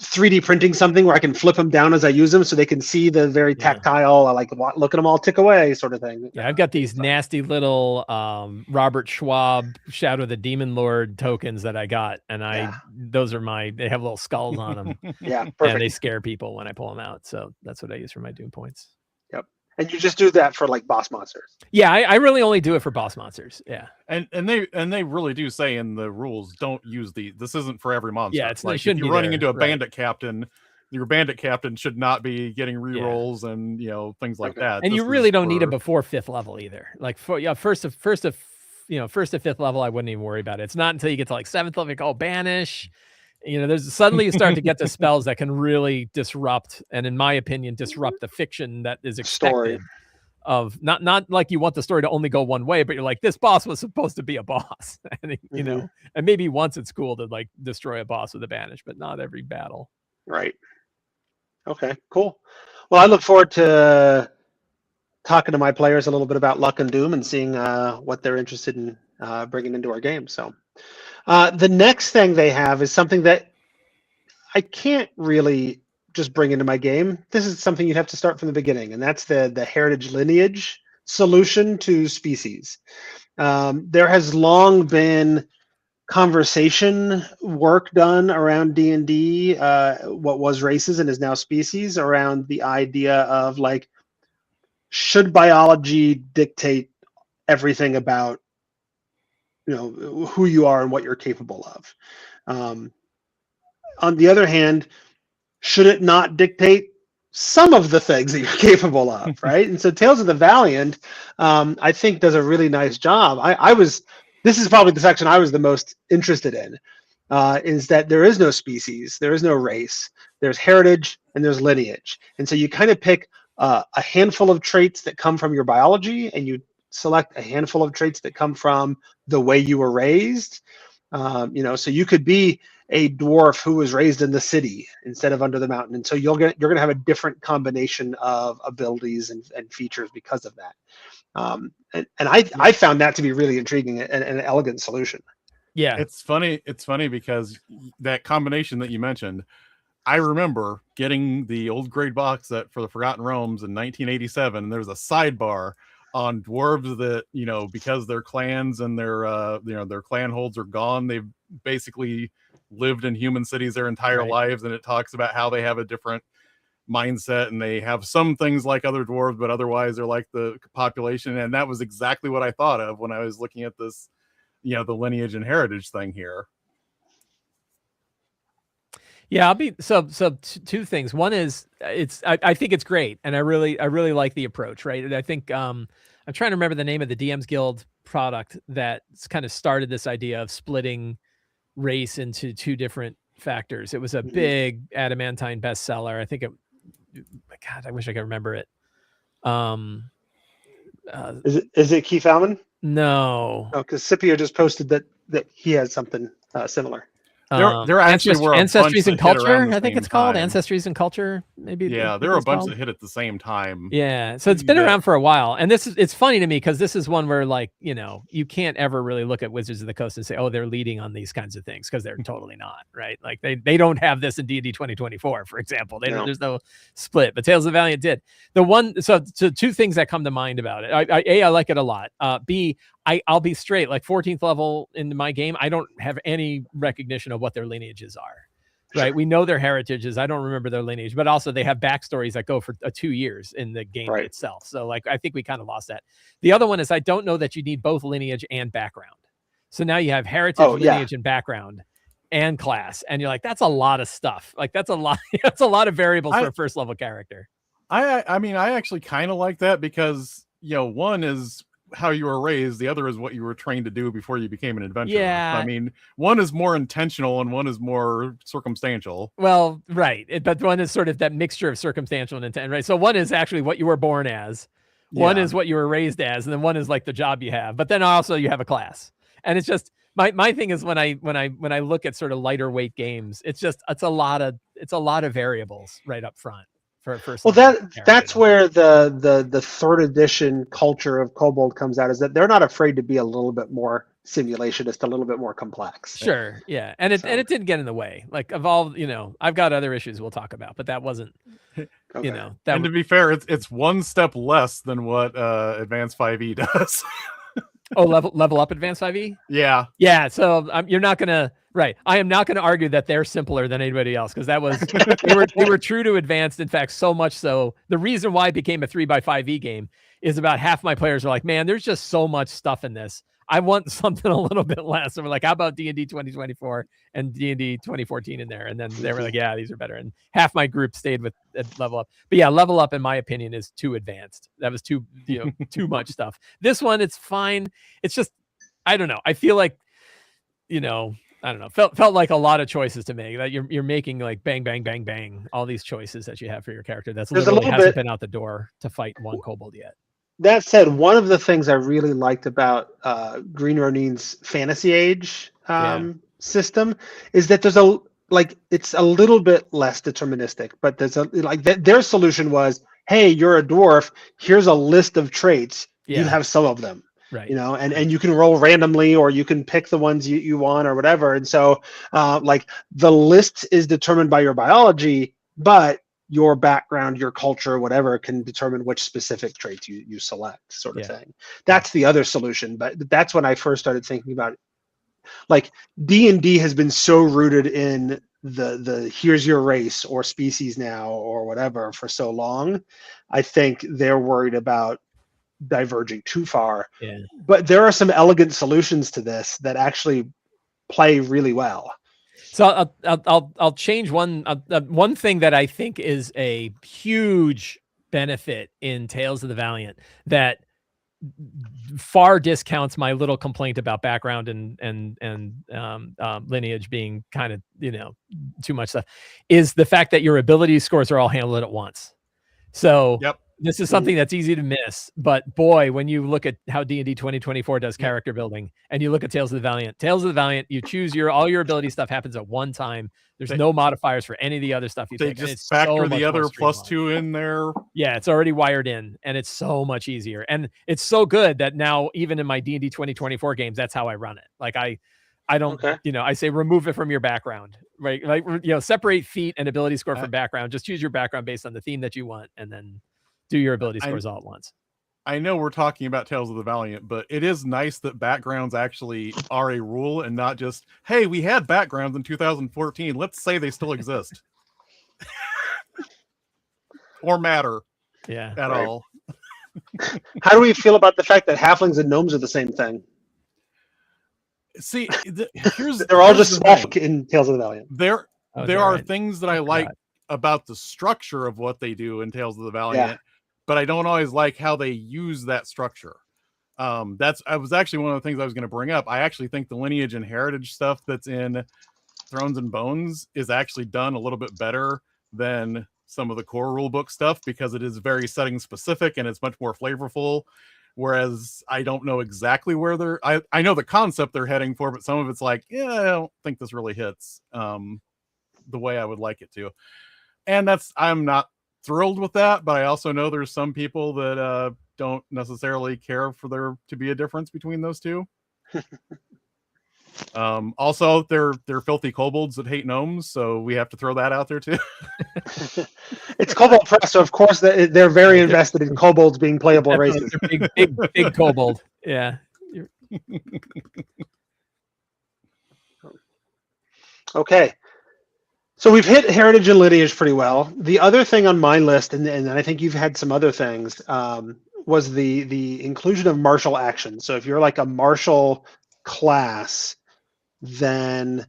3D printing something where I can flip them down as I use them, so they can see the very tactile, like look at them all tick away sort of thing. Yeah, I've got these nasty little Robert Schwab Shadow of the Demon Lord tokens that I got, and those are they have little skulls on them. Yeah, perfect. And they scare people when I pull them out, so that's what I use for my Doom points. Yep. And you just do that for like boss monsters. Yeah, I really only do it for boss monsters. Yeah. And they really do say in the rules, don't use this isn't for every monster. Yeah, it's like if you're running into a bandit captain, your bandit captain should not be getting rerolls and things like that. And you really don't need it before 5th level either. Like first to 5th level, I wouldn't even worry about it. It's not until you get to like 7th level, you call banish. There's suddenly you start to get to spells that can really disrupt, and in my opinion, disrupt the fiction that is expected of not like you want the story to only go one way, but you're like, this boss was supposed to be a boss. And and maybe once it's cool to like destroy a boss with a banish, but not every battle. Right. Okay, cool. Well, I look forward to talking to my players a little bit about Luck and Doom and seeing what they're interested in bringing into our game. So the next thing they have is something that I can't really just bring into my game. This is something you'd have to start from the beginning, and that's the heritage lineage solution to species. There has long been conversation work done around D&D, what was races and is now species, around the idea of like, should biology dictate everything about who you are and what you're capable of? On the other hand, should it not dictate some of the things that you're capable of, right? And so Tales of the Valiant, I think, does a really nice job. This is probably the section I was the most interested in, is that there is no species, there is no race, there's heritage, and there's lineage. And so you kind of pick a handful of traits that come from your biology, and you select a handful of traits that come from the way you were raised. So you could be a dwarf who was raised in the city instead of under the mountain, and so you're going to have a different combination of abilities and features because of that. I found that to be really intriguing and an elegant solution. Yeah, it's funny because that combination that you mentioned, I remember getting the old grade box set for the Forgotten Realms in 1987, and there's a sidebar on dwarves that, because their clans and their clan holds are gone, they've basically lived in human cities their entire lives, and it talks about how they have a different mindset and they have some things like other dwarves, but otherwise they're like the population. And that was exactly what I thought of when I was looking at this, the lineage and heritage thing here. Yeah, I'll be so two things. One is I think it's great, and I really like the approach, right? And I think I'm trying to remember the name of the DM's Guild product that's kind of started this idea of splitting race into two different factors. It was a big adamantine bestseller. I think God, I wish I could remember it. Is it Keith Allen? No. Oh, because Scipio just posted that he has something similar. There actually were Ancestries and Culture. I think it's called time. Ancestries and Culture. Maybe. Yeah, there were a bunch that hit at the same time. Yeah, so it's been around for a while, and it's funny to me because this is one where, like, you can't ever really look at Wizards of the Coast and say, oh, they're leading on these kinds of things, because they're totally not, right? Like they don't have this in D&D 2024, for example. There's no split, but Tales of the Valiant did. So two things that come to mind about it. I like it a lot. B, I'll be straight, like 14th level in my game, I don't have any recognition of what their lineages are, right? Sure. We know their heritages. I don't remember their lineage, but also they have backstories that go for 2 years in the game itself. So like, I think we kind of lost that. The other one is I don't know that you need both lineage and background. So now you have heritage, lineage, and background and class. And you're like, that's a lot of stuff. Like that's a lot of variables for a first level character. I mean, I actually kind of like that because, one is how you were raised, the other is what you were trained to do before you became an adventurer. Yeah. I mean, one is more intentional and one is more circumstantial. Well, right. But one is sort of that mixture of circumstantial and intent, right? So one is actually what you were born as, one is what you were raised as, and then one is like the job you have. But then also you have a class. And it's just my thing is when I look at sort of lighter weight games, it's a lot of variables right up front. Well, that's where the third edition culture of Kobold comes out, is that they're not afraid to be a little bit more simulationist, a little bit more complex. Sure, yeah, and it didn't get in the way. Like Evolve, I've got other issues we'll talk about, but that wasn't, and to be fair, it's one step less than what Advanced 5e does. Oh, level up Advanced 5e? Yeah. So you're not gonna. Right. I am not going to argue that they're simpler than anybody else, because that was they were true to Advanced. In fact, so much so the reason why it became a 3x5e game is about half my players are like, man, there's just so much stuff in this. I want something a little bit less. And we're like, how about D&D 2024 and D&D 2014 in there? And then they were like, yeah, these are better. And half my group stayed with Level Up. But yeah, Level Up, in my opinion, is too advanced. That was too much stuff. This one, it's fine. It's just, I don't know. I feel like, I don't know. Felt like a lot of choices to make. That you're making like bang, bang, bang, bang, all these choices that you have for your character. That's literally hasn't been out the door to fight one kobold yet. That said, one of the things I really liked about Green Ronin's Fantasy Age system is that there's it's a little bit less deterministic, but there's their solution was, hey, you're a dwarf. Here's a list of traits. Yeah. You have some of them. Right. And you can roll randomly, or you can pick the ones you want or whatever. And so the list is determined by your biology, but your background, your culture, whatever, can determine which specific traits you select, sort of thing. That's the other solution. But that's when I first started thinking about it. Like D&D has been so rooted in the here's your race or species now or whatever for so long. I think they're worried about diverging too far. Yeah. But there are some elegant solutions to this that actually play really well. So I'll change one thing that I think is a huge benefit in Tales of the Valiant that far discounts my little complaint about background and lineage being kind of too much stuff, is the fact that your ability scores are all handled at once. So This is something that's easy to miss, but boy, when you look at how D&D 2024 does character building, and you look at Tales of the Valiant, you choose all your ability stuff happens at one time. There's no modifiers for any of the other stuff you take. They just factor the other +2 in there. Yeah, it's already wired in, and it's so much easier. And it's so good that now, even in my D&D 2024 games, that's how I run it. Like I don't, I say remove it from your background, right? Like, separate feat and ability score from background. Just choose your background based on the theme that you want, and then do your ability scores all at once. I know we're talking about Tales of the Valiant, but it is nice that backgrounds actually are a rule and not just, hey, we had backgrounds in 2014. Let's say they still exist. Or matter. Yeah. At all. How do we feel about the fact that halflings and gnomes are the same thing? See, they're all just small in Tales of the Valiant. There are things that I like about the structure of what they do in Tales of the Valiant, but I don't always like how they use that structure. I was actually one of the things I was going to bring up. I actually think the lineage and heritage stuff that's in Thrones and Bones is actually done a little bit better than some of the core rulebook stuff, because it is very setting specific and it's much more flavorful. Whereas I don't know exactly where I know the concept they're heading for, but some of it's like, I don't think this really hits the way I would like it to. And I'm not thrilled with that, but I also know there's some people that don't necessarily care for there to be a difference between those two. Also, they're filthy kobolds that hate gnomes, so we have to throw that out there too. It's Kobold Press, so of course they're very invested in kobolds being playable races. Big kobold. Yeah. Okay. So we've hit heritage and lineage pretty well. The other thing on my list, and I think you've had some other things, was the inclusion of martial action. So if you're like a martial class, then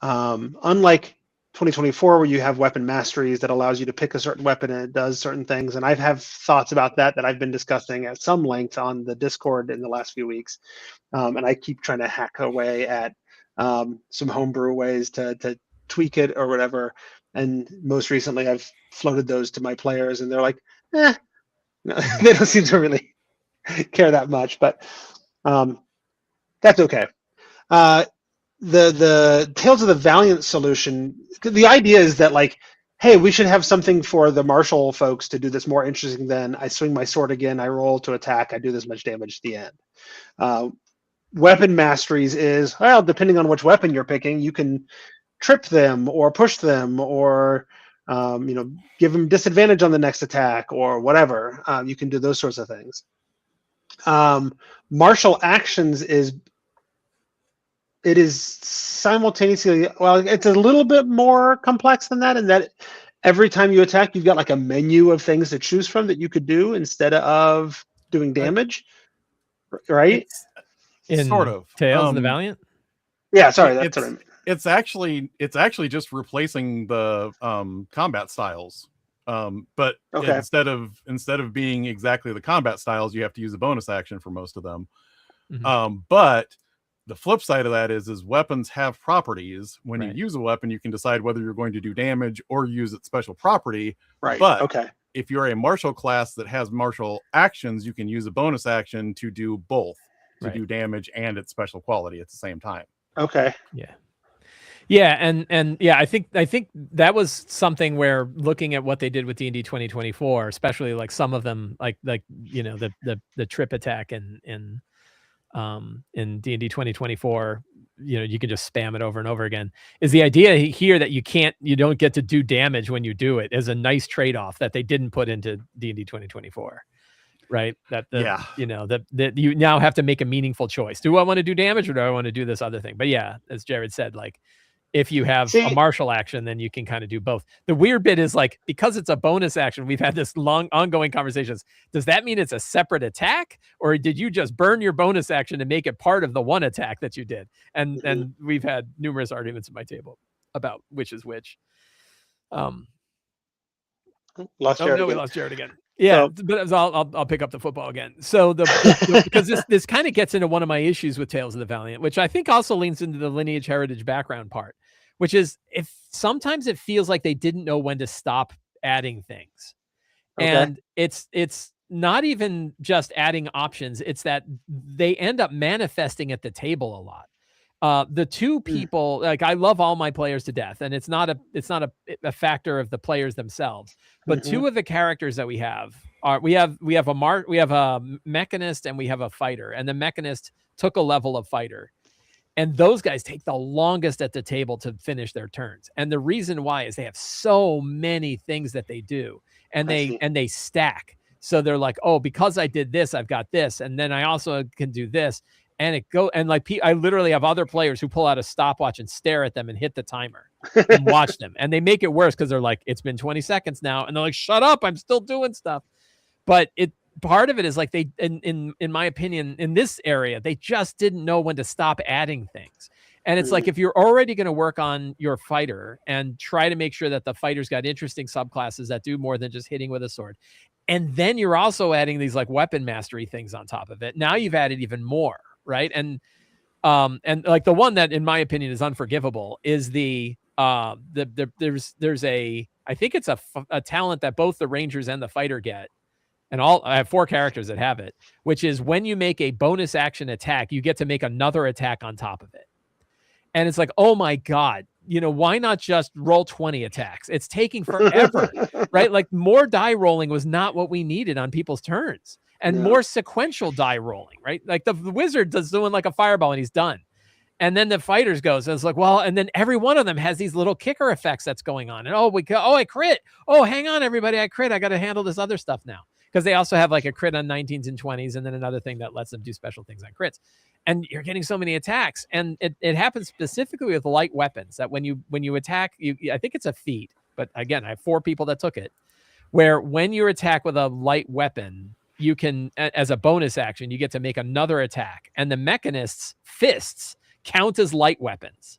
unlike 2024, where you have weapon masteries that allows you to pick a certain weapon and it does certain things, and I have thoughts about that I've been discussing at some length on the Discord in the last few weeks, and I keep trying to hack away at some homebrew ways to tweak it or whatever. And most recently I've floated those to my players and they're like, no, they don't seem to really care that much, but that's okay. The Tales of the Valiant solution, the idea is that, like, hey, we should have something for the martial folks to do this more interesting than I swing my sword again, I roll to attack, I do this much damage at the end. Weapon masteries is, well, depending on which weapon you're picking, you can trip them or push them or give them disadvantage on the next attack or whatever. You can do those sorts of things. Martial actions is simultaneously, well, it's a little bit more complex than that, in that every time you attack, you've got like a menu of things to choose from that you could do instead of doing damage, right? Sort of. Tales of the Valiant? Yeah, sorry, that's what I mean. It's actually just replacing the combat styles. But instead of being exactly the combat styles, you have to use a bonus action for most of them. Mm-hmm. But the flip side of that is weapons have properties. When you use a weapon, you can decide whether you're going to do damage or use its special property. Right. But if you're a martial class that has martial actions, you can use a bonus action to do both, to do damage and its special quality at the same time. Okay. Yeah. Yeah, and yeah, I think that was something where, looking at what they did with D&D 2024, especially like some of them, like the trip attack in D&D 2024, you can just spam it over and over again. Is the idea here that you don't get to do damage when you do it, is a nice trade-off that they didn't put into D&D 2024. Right. That you now have to make a meaningful choice. Do I want to do damage or do I want to do this other thing? But yeah, as Jared said, like, if you have a martial action, then you can kind of do both. The weird bit is, like, because it's a bonus action, we've had this long ongoing conversations. Does that mean it's a separate attack, or did you just burn your bonus action and make it part of the one attack that you did? And we've had numerous arguments at my table about which is which. We lost Jared again. Yeah, but I'll pick up the football again. So because this kind of gets into one of my issues with Tales of the Valiant, which I think also leans into the lineage heritage background part, which is, if sometimes it feels like they didn't know when to stop adding things. And it's not even just adding options. It's that they end up manifesting at the table a lot. The two people, like, I love all my players to death, and it's not a factor of the players themselves, but two of the characters that we have are, we have a mechanist and we have a fighter, and the mechanist took a level of fighter. And those guys take the longest at the table to finish their turns. And the reason why is they have so many things that they do, and they stack. So they're like, oh, because I did this, I've got this, and then I also can do this. And I literally have other players who pull out a stopwatch and stare at them and hit the timer and watch them. And they make it worse because they're like, it's been 20 seconds now. And they're like, shut up, I'm still doing stuff. But part of it is like, they, in my opinion, in this area, they just didn't know when to stop adding things. And it's like, if you're already going to work on your fighter and try to make sure that the fighter's got interesting subclasses that do more than just hitting with a sword, and then you're also adding these like weapon mastery things on top of it, now you've added even more, right? And like the one that in my opinion is unforgivable is there's a, I think it's a talent that both the Rangers and the fighter get. And I have 4 characters that have it, which is when you make a bonus action attack, you get to make another attack on top of it. And it's like, oh my God, why not just roll 20 attacks? It's taking forever, right? Like, more die rolling was not what we needed on people's turns, and more sequential die rolling, right? Like the wizard does doing like a fireball and he's done. And then the fighters goes, and it's like, well, and then every one of them has these little kicker effects that's going on. And I crit. Oh, hang on, everybody, I crit. I got to handle this other stuff now. Because they also have like a crit on 19s and 20s, and then another thing that lets them do special things on crits. And you're getting so many attacks. And it happens specifically with light weapons, that when you attack, I think it's a feat, but again, I have 4 people that took it, where when you attack with a light weapon, you can, as a bonus action, you get to make another attack. And the mechanist's fists count as light weapons.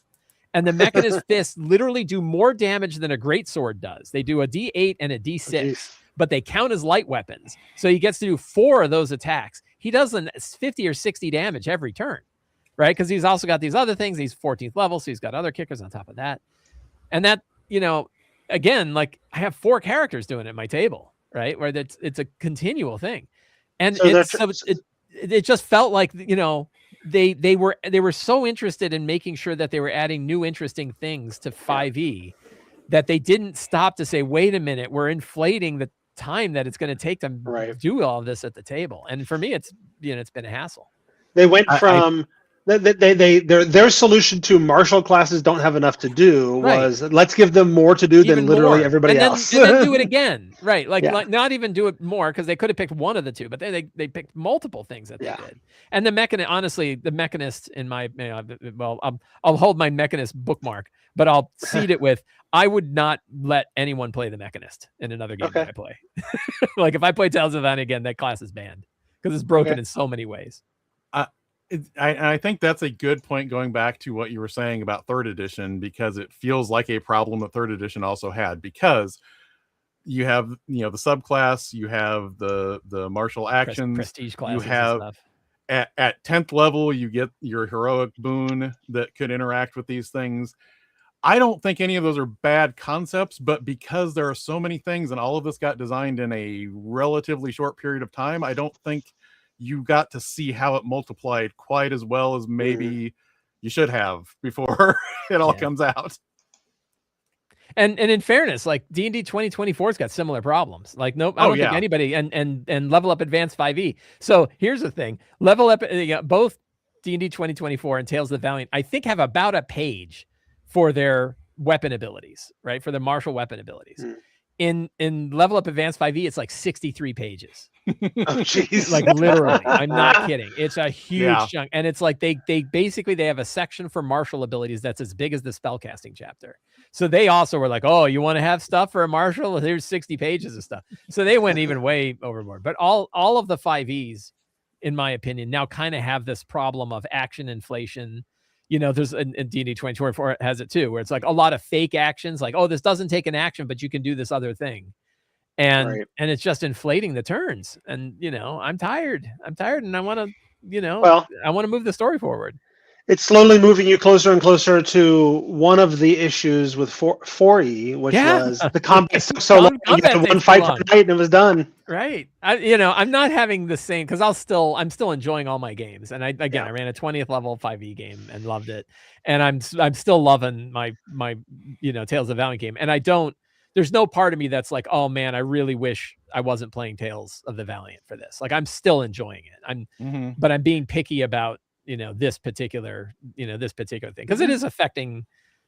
And the mechanist fists literally do more damage than a greatsword does. They do a D8 and a D6. But they count as light weapons. So he gets to do 4 of those attacks. He does 50 or 60 damage every turn, right? Because he's also got these other things. He's 14th level, so he's got other kickers on top of that. And that, again, like, I have 4 characters doing it at my table, right? Where it's a continual thing. And it just felt like, they were so interested in making sure that they were adding new interesting things to 5e that they didn't stop to say, wait a minute, we're inflating the time that it's going to take to do all of this at the table. And for me, it's been a hassle. They went from their solution to martial classes don't have enough to do was let's give them more to do than literally everybody else. And then do it again, right? Like not even do it more, because they could have picked one of the two, but they picked multiple things that they did. And the mechanist in my, I'll hold my mechanist bookmark, but I'll seed it with, I would not let anyone play the mechanist in another game that I play. Like, if I play Tales of Valiant again, that class is banned because it's broken in so many ways. I think that's a good point, going back to what you were saying about 3rd edition, because it feels like a problem that 3rd edition also had, because you have, the subclass, you have the martial actions, prestige classes, you have at 10th level, you get your heroic boon that could interact with these things. I don't think any of those are bad concepts, but because there are so many things and all of this got designed in a relatively short period of time, I don't think you got to see how it multiplied quite as well as maybe you should have before it all comes out. And in fairness, like D&D 2024's got similar problems. Like, I don't think anybody and Level Up Advanced 5e. So here's the thing: Level Up, both D&D 2024 and Tales of the Valiant, I think, have about a page for their weapon abilities, right? For the martial weapon abilities. In Level Up Advanced 5e, it's like 63 pages. Oh, jeez. Like, literally, I'm not kidding. It's a huge chunk. And it's like they basically have a section for martial abilities that's as big as the spellcasting chapter. So they also were like, oh, you want to have stuff for a martial? Here's 60 pages of stuff. So they went even way overboard. But all of the 5es, in my opinion, now kind of have this problem of action inflation. There's in D&D 2024 has it too, where it's like a lot of fake actions, like, oh, this doesn't take an action, but you can do this other thing. And it's just inflating the turns. And, I'm tired, and I want to, I want to move the story forward. It's slowly moving you closer and closer to one of the issues with 4E, which was the combat took so long. You had one fight per night and it was done. Right. I'm not having the same because I'm still enjoying all my games. And I ran a 20th level 5e game and loved it. And I'm still loving my Tales of the Valiant game. And there's no part of me that's like, oh man, I really wish I wasn't playing Tales of the Valiant for this. Like I'm still enjoying it. But I'm being picky about this particular thing because it is affecting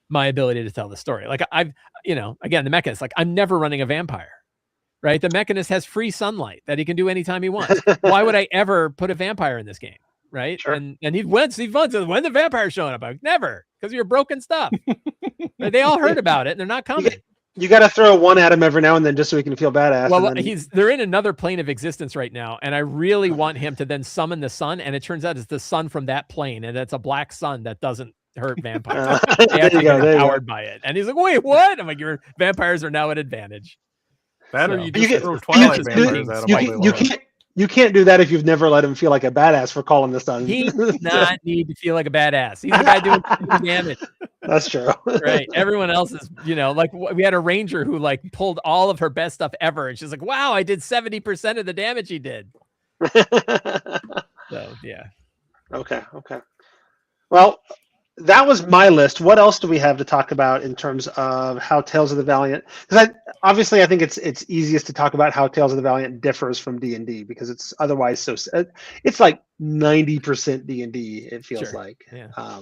my ability to tell the story. Like again, the Mechanist, like I'm never running a vampire, right? The Mechanist has free sunlight that he can do anytime he wants. Why would I ever put a vampire in this game? Right. Sure. And he went, when the vampire's showing up, I'm like, never, because you're broken stuff. They all heard about it and they're not coming. You got to throw one at him every now and then just so he can feel badass. Well, they're in another plane of existence right now, and I really want him to then summon the sun, and it turns out it's the sun from that plane, and it's a black sun that doesn't hurt vampires. They actually get empowered by it. And he's like, wait, what? I'm like, your vampires are now at advantage. Or you just throw Twilight vampires at him. You can't do that if you've never let him feel like a badass for calling the sun. He does not need to feel like a badass. He's the guy doing damage. That's true. Right. Everyone else is, like we had a ranger who like pulled all of her best stuff ever. And she's like, wow, I did 70% of the damage he did. So, yeah. Okay. Well, that was my list. What else do we have to talk about in terms of how Tales of the Valiant? Because I think it's easiest to talk about how Tales of the Valiant differs from D&D because it's otherwise so. It's like 90% D&D. It feels like. Yeah.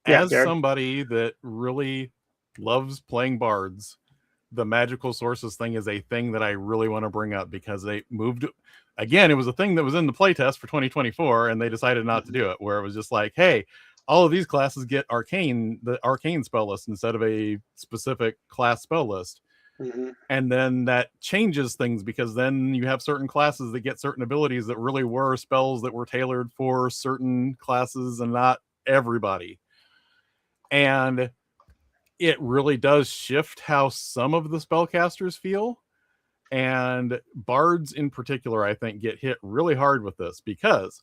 As somebody that really loves playing bards, the magical sources thing is a thing that I really want to bring up because they moved. Again, it was a thing that was in the playtest for 2024, and they decided not to do it. Where it was just like, hey, all of these classes get the arcane spell list instead of a specific class spell list. And then that changes things because then you have certain classes that get certain abilities that really were spells that were tailored for certain classes and not everybody. And it really does shift how some of the spellcasters feel. And bards in particular, I think, get hit really hard with this because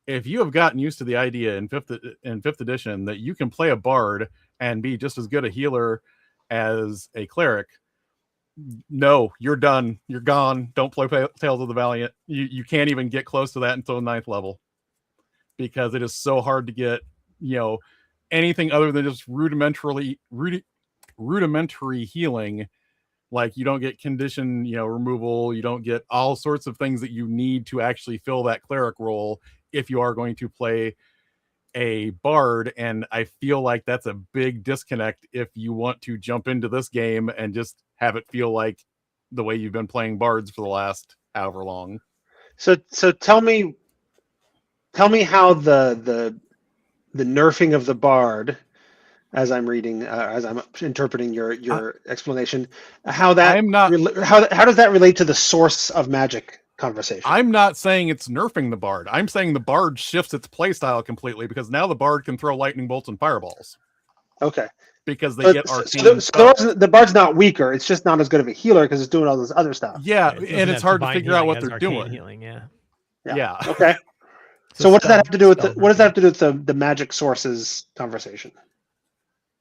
if you have gotten used to the idea in fifth edition that you can play a bard and be just as good a healer as a cleric, no, you're done. You're gone. Don't play Tales of the Valiant. You can't even get close to that until 9th level because it is so hard to get, anything other than just rudimentary healing. Like you don't get condition, removal. You don't get all sorts of things that you need to actually fill that cleric role if you are going to play a bard. And I feel like that's a big disconnect if you want to jump into this game and just have it feel like the way you've been playing bards for the last however long. So tell me how the nerfing of the bard, as I'm reading, as I'm interpreting your explanation, how does that relate to the source of magic conversation? I'm not saying it's nerfing the bard. I'm saying the bard shifts its playstyle completely because now the bard can throw lightning bolts and fireballs. Okay. Because they get arcane. So the bard's not weaker. It's just not as good of a healer because it's doing all this other stuff. Yeah, and it's hard to figure out what they're doing. Healing, yeah. Okay. So what does that have to do with the magic sources conversation?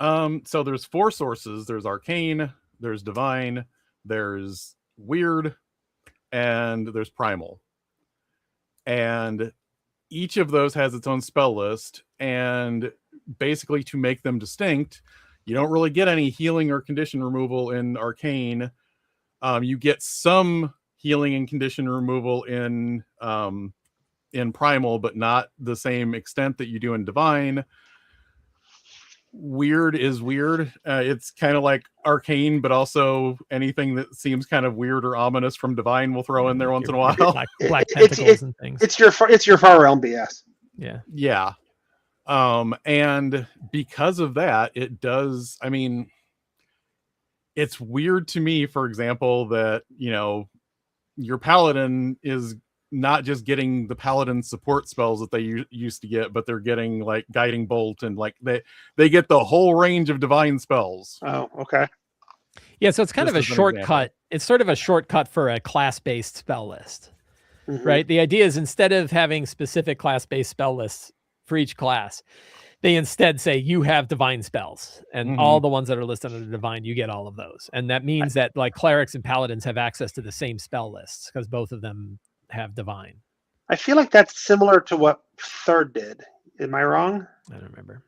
So there's 4 sources. There's arcane, there's divine, there's weird, and there's primal. And each of those has its own spell list. And basically to make them distinct, you don't really get any healing or condition removal in arcane. You get some healing and condition removal in primal, but not the same extent that you do in divine. Weird is weird. It's kind of like arcane, but also anything that seems kind of weird or ominous from divine will throw in there once in a while. Black tentacles and things. It's your far realm BS. Yeah. And because of that, it does. I mean, it's weird to me, for example, that your paladin is not just getting the paladin support spells that they used to get, but they're getting like guiding bolt and like they get the whole range of divine spells. Oh, okay. Yeah, so it's kind of a shortcut. It's sort of a shortcut for a class-based spell list, right? The idea is instead of having specific class-based spell lists for each class. They instead say you have divine spells, and all the ones that are listed under divine, you get all of those. And that means that like clerics and paladins have access to the same spell lists because both of them have divine. I feel like that's similar to what third did. Am I wrong? I don't remember.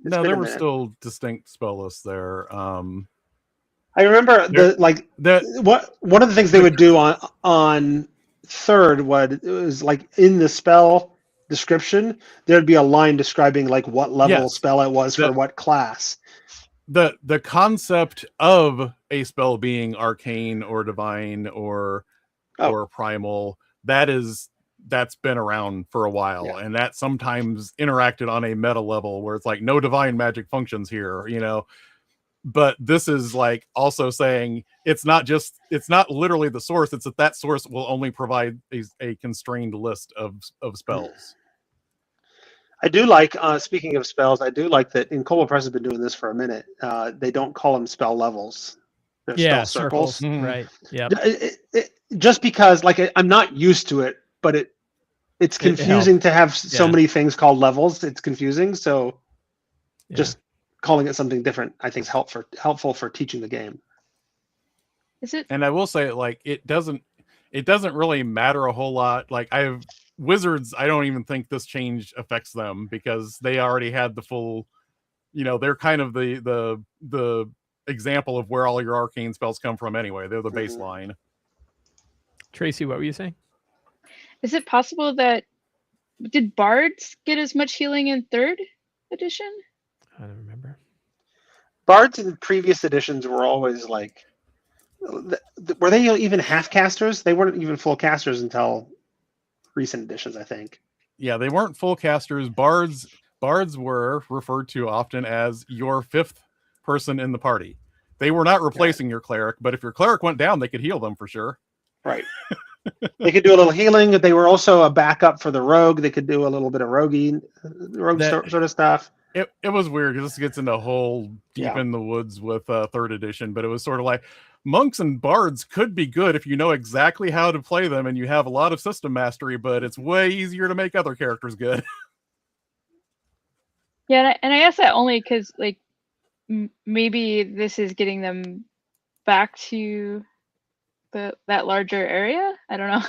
No, there were still distinct spell lists there. I remember one of the things they would do on third was like in the spell description, there'd be a line describing like what level spell it was for what class. The concept of a spell being arcane or divine or primal, that's been around for a while, and that sometimes interacted on a meta level where it's like no divine magic functions here, but this is like also saying it's not literally the source, it's that source will only provide a constrained list of spells. I do like, speaking of spells, I do like that in Kobold Press has been doing this for a minute. They don't call them spell levels. They're spell circles. Right. Yeah. Just because like I'm not used to it, but it's confusing to have so many things called levels. It's confusing. So just calling it something different, I think, is helpful for teaching the game. Is it? And I will say, like, it doesn't really matter a whole lot. Like, I have wizards, I don't even think this change affects them because they already had the full, they're kind of the example of where all your arcane spells come from anyway. They're the baseline. Tracy, what were you saying? Is it possible that did bards get as much healing in third edition? I don't remember. Bards in previous editions were always like, were they even half casters? They weren't even full casters until recent editions, I think. Yeah, they weren't full casters. Bards were referred to often as your fifth person in the party. They were not replacing your cleric, but if your cleric went down, they could heal them for sure. Right. They could do a little healing. They were also a backup for the rogue. They could do a little bit of rogue sort of stuff. It was weird because this gets into a whole deep in the woods with third edition, but it was sort of like monks and bards could be good if you know exactly how to play them and you have a lot of system mastery, but it's way easier to make other characters good. Yeah, and I ask that only because like maybe this is getting them back to that larger area. I don't know.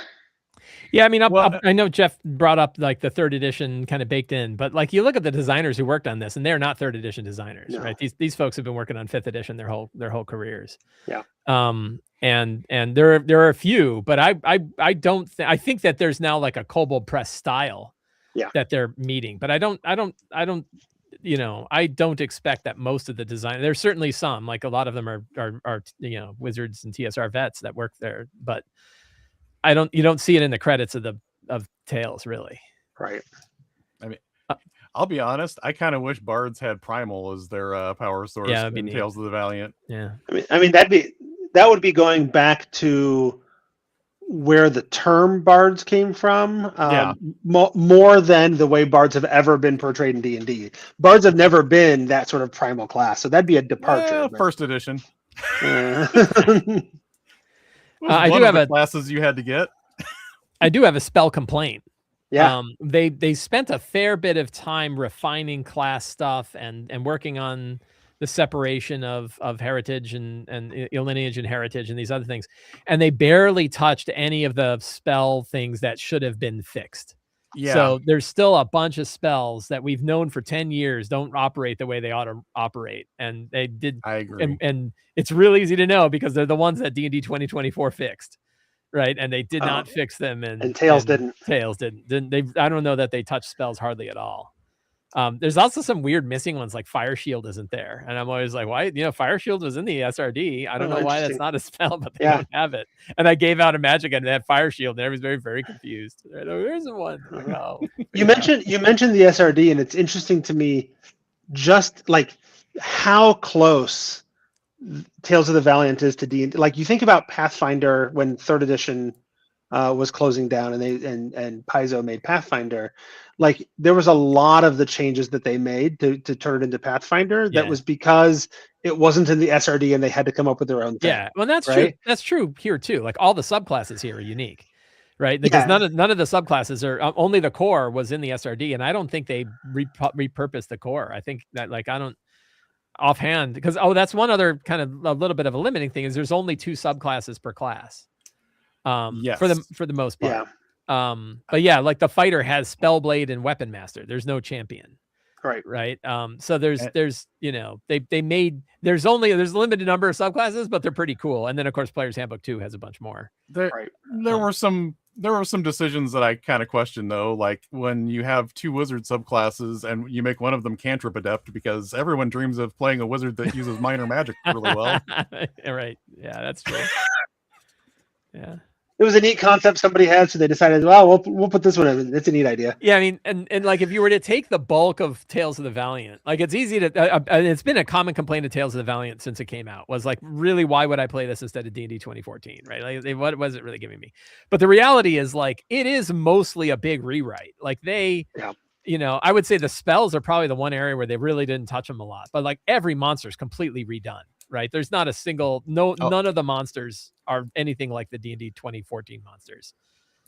Yeah, I mean, I know Jeff brought up like the third edition kind of baked in, but like you look at the designers who worked on this, and they're not third edition designers, right? These folks have been working on fifth edition their whole careers. Yeah. And there are a few, but I think that there's now like a Kobold Press style that they're meeting, but I don't expect that most of the design. There's certainly some, like a lot of them are wizards and TSR vets that work there, but you don't see it in the credits of Tales, really. Right. I mean, I'll be honest, I kind of wish bards had primal as their power source in Tales of the Valiant. Yeah. I mean that would be going back to where the term bards came from, more than the way bards have ever been portrayed in D&D. Bards have never been that sort of primal class, so that'd be a departure. First edition. I do have classes you had to get. I do have a spell complaint. Yeah. They spent a fair bit of time refining class stuff and working on the separation of heritage and lineage and heritage and these other things, and they barely touched any of the spell things that should have been fixed. Yeah. So there's still a bunch of spells that we've known for 10 years don't operate the way they ought to operate. And they did. I agree. And it's real easy to know because they're the ones that D&D 2024 fixed. Right. And they did not fix them. And Tales didn't. Tales didn't. I don't know that they touched spells hardly at all. There's also some weird missing ones, like Fire Shield isn't there. And I'm always like, why? Fire Shield was in the SRD. I don't know why that's not a spell, but they don't have it. And I gave out a magic and they had Fire Shield and everybody's very, very confused. Right? Oh, there's one. Like, oh. You mentioned the SRD, and it's interesting to me just like how close Tales of the Valiant is to D&D. Like you think about Pathfinder when third edition was closing down and Paizo made Pathfinder. Like there was a lot of the changes that they made to turn it into Pathfinder that was because it wasn't in the SRD and they had to come up with their own thing. Yeah, well, that's true. That's true here too. Like all the subclasses here are unique, right? Because none of the subclasses are only the core was in the SRD, and I don't think they repurposed the core. I think that I don't offhand because that's one other kind of a little bit of a limiting thing is there's only 2 subclasses per class. Yes. For the most part. But yeah, like the fighter has Spellblade and Weapon Master. There's no champion. Right. So there's they made there's a limited number of subclasses, but they're pretty cool. And then of course Player's Handbook 2 has a bunch more. There were some decisions that I kind of questioned though, like when you have 2 wizard subclasses and you make one of them cantrip adept because everyone dreams of playing a wizard that uses minor magic really well. Right. Yeah, that's true. Yeah. It was a neat concept somebody had, so they decided, well, we'll put this one in. It's a neat idea. Yeah, I mean, and like if you were to take the bulk of Tales of the Valiant, like it's easy to, it's been a common complaint of Tales of the Valiant since it came out, was like, really, why would I play this instead of D&D 2014, right? Like, what was it really giving me? But the reality is, like, it is mostly a big rewrite. Like I would say the spells are probably the one area where they really didn't touch them a lot, but like every monster is completely redone. Right. There's not a single, none of the monsters are anything like the D&D 2014 monsters.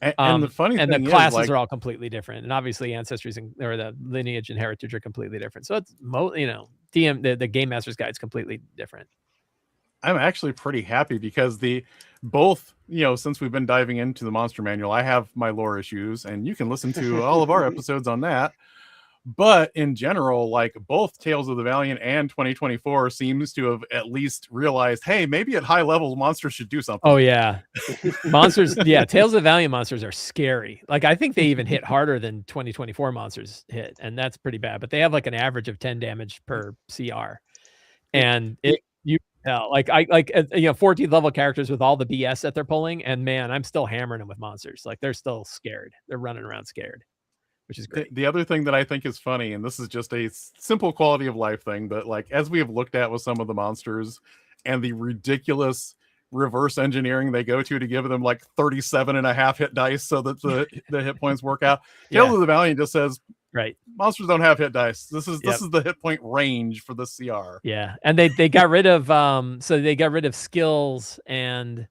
And the funny thing the classes are all completely different. And obviously ancestries or the lineage and heritage are completely different. So it's, the Game Master's Guide is completely different. I'm actually pretty happy because both, since we've been diving into the monster manual, I have my lore issues and you can listen to all of our episodes on that. But in general, like both Tales of the Valiant and 2024 seems to have at least realized, hey, maybe at high levels, monsters should do something. Oh, yeah. Monsters. Yeah. Tales of the Valiant monsters are scary. Like, I think they even hit harder than 2024 monsters hit. And that's pretty bad. But they have like an average of 10 damage per CR. And you know, 14th level characters with all the BS that they're pulling. And man, I'm still hammering them with monsters. Like, they're still scared. They're running around scared. Which is great. The other thing that I think is funny, and this is just a simple quality of life thing, but like as we have looked at with some of the monsters and the ridiculous reverse engineering they go to give them like 37.5 hit dice so that the hit points work out. Tales of the Valiant just says, right, monsters don't have hit dice. This is the hit point range for the CR. Yeah, and they got rid of they got rid of skills and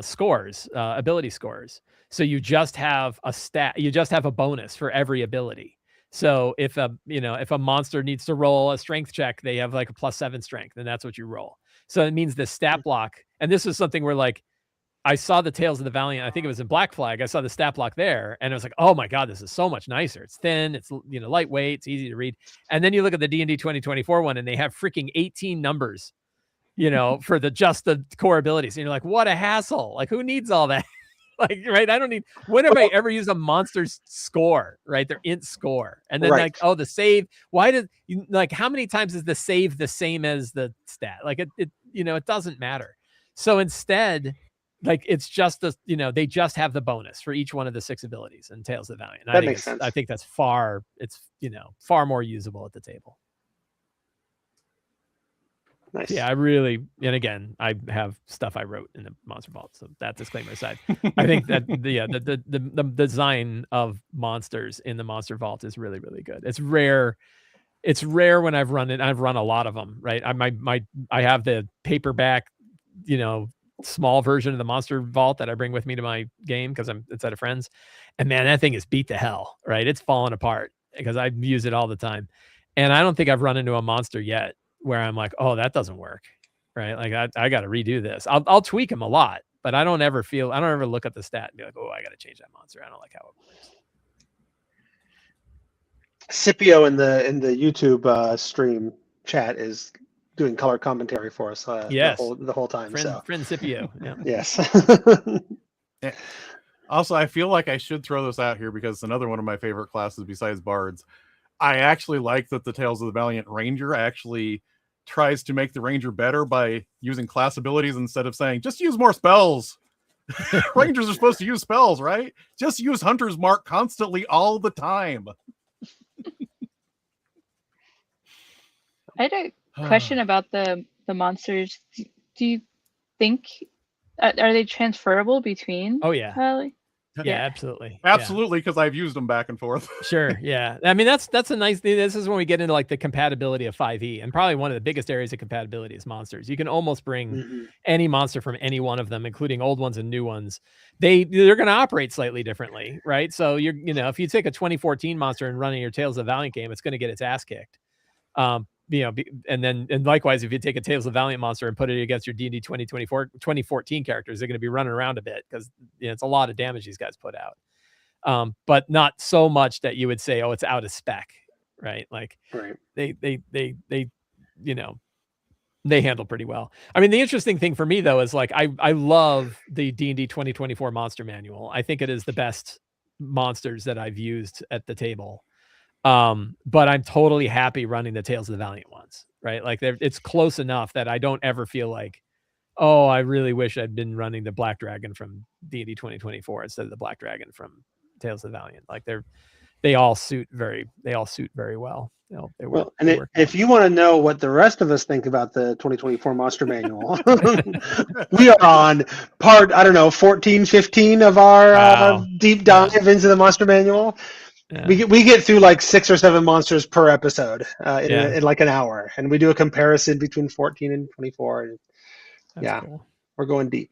scores, ability scores. So you just have a stat, you just have a bonus for every ability. So if a monster needs to roll a strength check, they have like a +7 strength, and that's what you roll. So it means the stat block, and this is something where like I saw the Tales of the Valiant, I think it was in Black Flag, I saw the stat block there, and I was like, oh my God, this is so much nicer. It's thin, it's lightweight, it's easy to read. And then you look at the D&D 2024 one, and they have freaking 18 numbers, for just the core abilities. And you're like, what a hassle. Like, who needs all that? Like, right? I don't need. When have I ever used a monster's score? Right, their int score, and then like, oh, the save. Why did how many times is the save the same as the stat? Like it doesn't matter. So instead, like it's just they just have the bonus for each one of the 6 abilities in Tales of the Valiant. That makes sense. I think that's far far more usable at the table. Nice. Yeah, and again, I have stuff I wrote in the Monster Vault, so that disclaimer aside, I think that the design of monsters in the Monster Vault is really, really good. It's rare. It's rare when I've run it. I've run a lot of them, right? I have the paperback, small version of the Monster Vault that I bring with me to my game because it's at a friend's, and man, that thing is beat to hell, right? It's falling apart because I use it all the time, and I don't think I've run into a monster yet where I'm like, oh, that doesn't work, right? Like I got to redo this. I'll tweak them a lot, but I don't ever look at the stat and be like, oh, I got to change that monster. I don't like how it works. Scipio in the YouTube stream chat is doing color commentary for us. Yes. the whole time. Friend Scipio. Yeah. Yes. Also, I feel like I should throw this out here because it's another one of my favorite classes besides bards. I actually like that the Tales of the Valiant Ranger actually tries to make the Ranger better by using class abilities instead of saying, just use more spells. Rangers are supposed to use spells, right? Just use Hunter's Mark constantly all the time. I had a question about the monsters. Do you think, are they transferable between? Oh, yeah. Yeah, absolutely. Absolutely, because I've used them back and forth. Sure. Yeah. I mean, that's a nice thing. This is when we get into like the compatibility of 5e, and probably one of the biggest areas of compatibility is monsters. You can almost bring any monster from any one of them, including old ones and new ones. They're going to operate slightly differently, right? So if you take a 2014 monster and run in your Tales of the Valiant game, it's going to get its ass kicked. And likewise, if you take a Tales of the Valiant monster and put it against your D&D 2014 characters, they're going to be running around a bit because it's a lot of damage these guys put out. But not so much that you would say, oh, it's out of spec, right? Like they handle pretty well. I mean, the interesting thing for me though is like I love the D&D 2024 monster manual. I think it is the best monsters that I've used at the table. But I'm totally happy running the Tales of the Valiant ones, right? Like it's close enough that I don't ever feel like, oh, I really wish I'd been running the Black Dragon from D&D 2024 instead of the Black Dragon from Tales of the Valiant. Like they all suit very well. If you want to know what the rest of us think about the 2024 Monster Manual, we are on part 14, 15 of our deep dive into the Monster Manual. Yeah. We get through like 6 or 7 monsters per episode in like an hour, and we do a comparison between 14 and 24. And That's cool. We're going deep.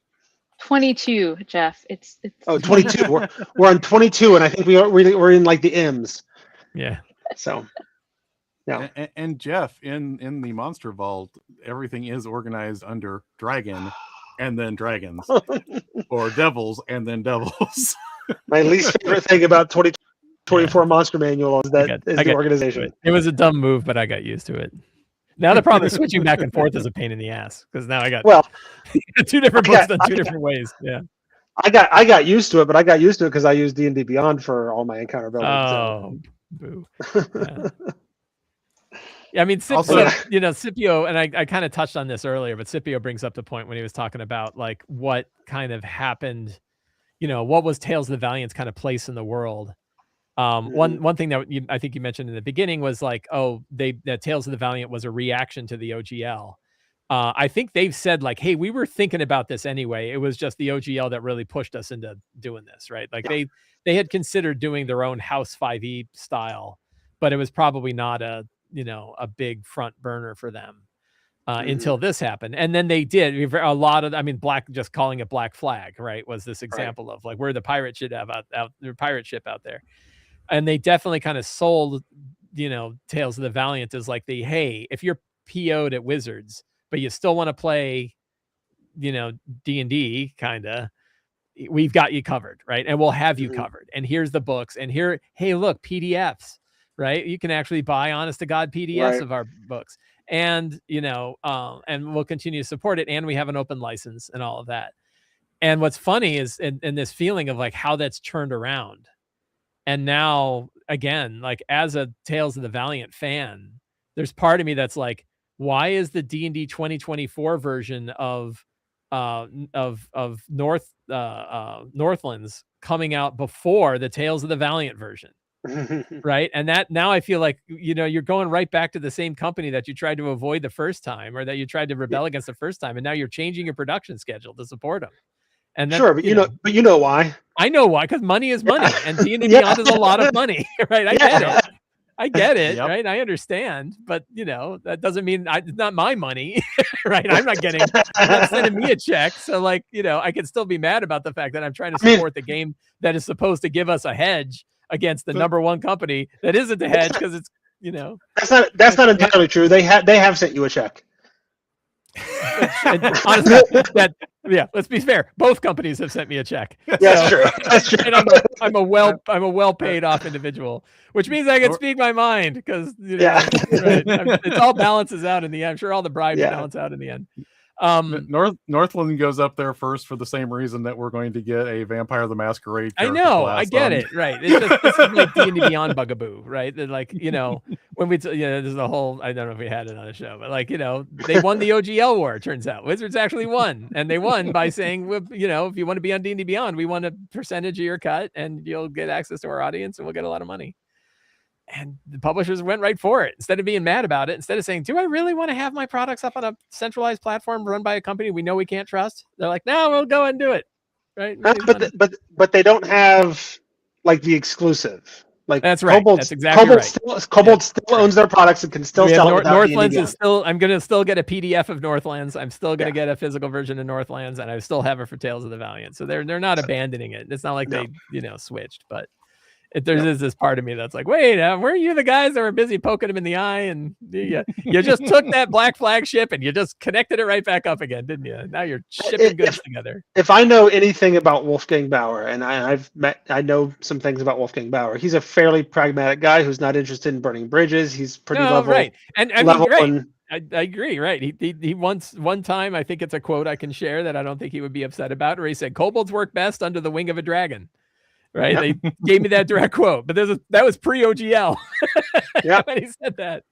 22, Jeff. It's 22. we're on 22, and I think we're in like the M's. Yeah. So. Yeah. And Jeff, in the Monster Vault, everything is organized under dragon, and then dragons, or devils, and then devils. My least favorite thing about 2024 Monster Manual is the organization. It was a dumb move, but I got used to it. Now the problem is switching back and forth is a pain in the ass, because now I got 2 different books done 2 different ways. Yeah. I got used to it, but I got used to it because I use D&D Beyond for all my encounter building. Oh, boo. Yeah. I mean, Scipio, and I kind of touched on this earlier, but Scipio brings up the point when he was talking about like what kind of happened, what was Tales of the Valiant's kind of place in the world. One thing that I think you mentioned in the beginning was like, that Tales of the Valiant was a reaction to the OGL. I think they've said like, hey, we were thinking about this anyway. It was just the OGL that really pushed us into doing this, right? Like they had considered doing their own House 5e style, but it was probably not a big front burner for them until this happened. And then they did a lot of, just calling it Black Flag, right, was this example of like, we're the pirate ship out there. And they definitely kind of sold, Tales of the Valiant as like hey, if you're PO'd at Wizards, but you still want to play, D&D kind of, we've got you covered, right? And we'll have you covered. And here's the books. And hey, look, PDFs, right? You can actually buy honest to God PDFs of our books. And, and we'll continue to support it. And we have an open license and all of that. And what's funny is in this feeling of like how that's turned around. And now, again, like as a Tales of the Valiant fan, there's part of me that's like, why is the D&D 2024 version of Northlands coming out before the Tales of the Valiant version? Right. And that now I feel like, you're going right back to the same company that you tried to avoid the first time, or that you tried to rebel against the first time. And now you're changing your production schedule to support them. And sure, but you know why? I know why, because money is money, and D&D Beyond is a lot of money, right? I get it, right? I understand, but that doesn't mean it's not my money, right? I'm not sending me a check, so like I can still be mad about the fact that I'm trying to support the game that is supposed to give us a hedge against the number one company that isn't the hedge, because it's that's not entirely true. They have sent you a check. Honestly, let's be fair. Both companies have sent me a check. That's true. That's true. And I'm a well paid off individual, which means I can speak my mind, because it all balances out in the end. I'm sure all the bribes balance out in the end. Northland goes up there first for the same reason that we're going to get a Vampire the Masquerade. I know, I get it, right? It's just this is like D&D Beyond bugaboo, right? That like when we there's a whole, I don't know if we had it on the show, but like they won the OGL war. It turns out Wizards actually won, and they won by saying, if you want to be on D&D Beyond, we want a percentage of your cut, and you'll get access to our audience, and we'll get a lot of money. And the publishers went right for it. Instead of being mad about it, instead of saying, do I really want to have my products up on a centralized platform run by a company we know we can't trust? They're like, no, we'll go and do it. right? But they don't have like the exclusive. Like that's right. Kobold, That's exactly right. Kobold still owns their products and can still sell it without Northlands being is still. I'm gonna still get a PDF of Northlands. I'm still gonna get a physical version of Northlands, and I still have it for Tales of the Valiant. So they're not abandoning it. It's not like they switched, but there's this part of me that's like, wait, weren't you the guys that were busy poking him in the eye, and you just took that black flag ship and you just connected it right back up again, didn't you? Now you're shipping goods together. If I know anything about Wolfgang Bauer, and I know some things about Wolfgang Bauer, he's a fairly pragmatic guy who's not interested in burning bridges. He's pretty level, right? And I mean, right. I agree, right? He once one time, I think it's a quote I can share that I don't think he would be upset about, where he said, "Kobolds work best under the wing of a dragon." Right? Yep. They gave me that direct quote, but that was pre-OGL when he said that.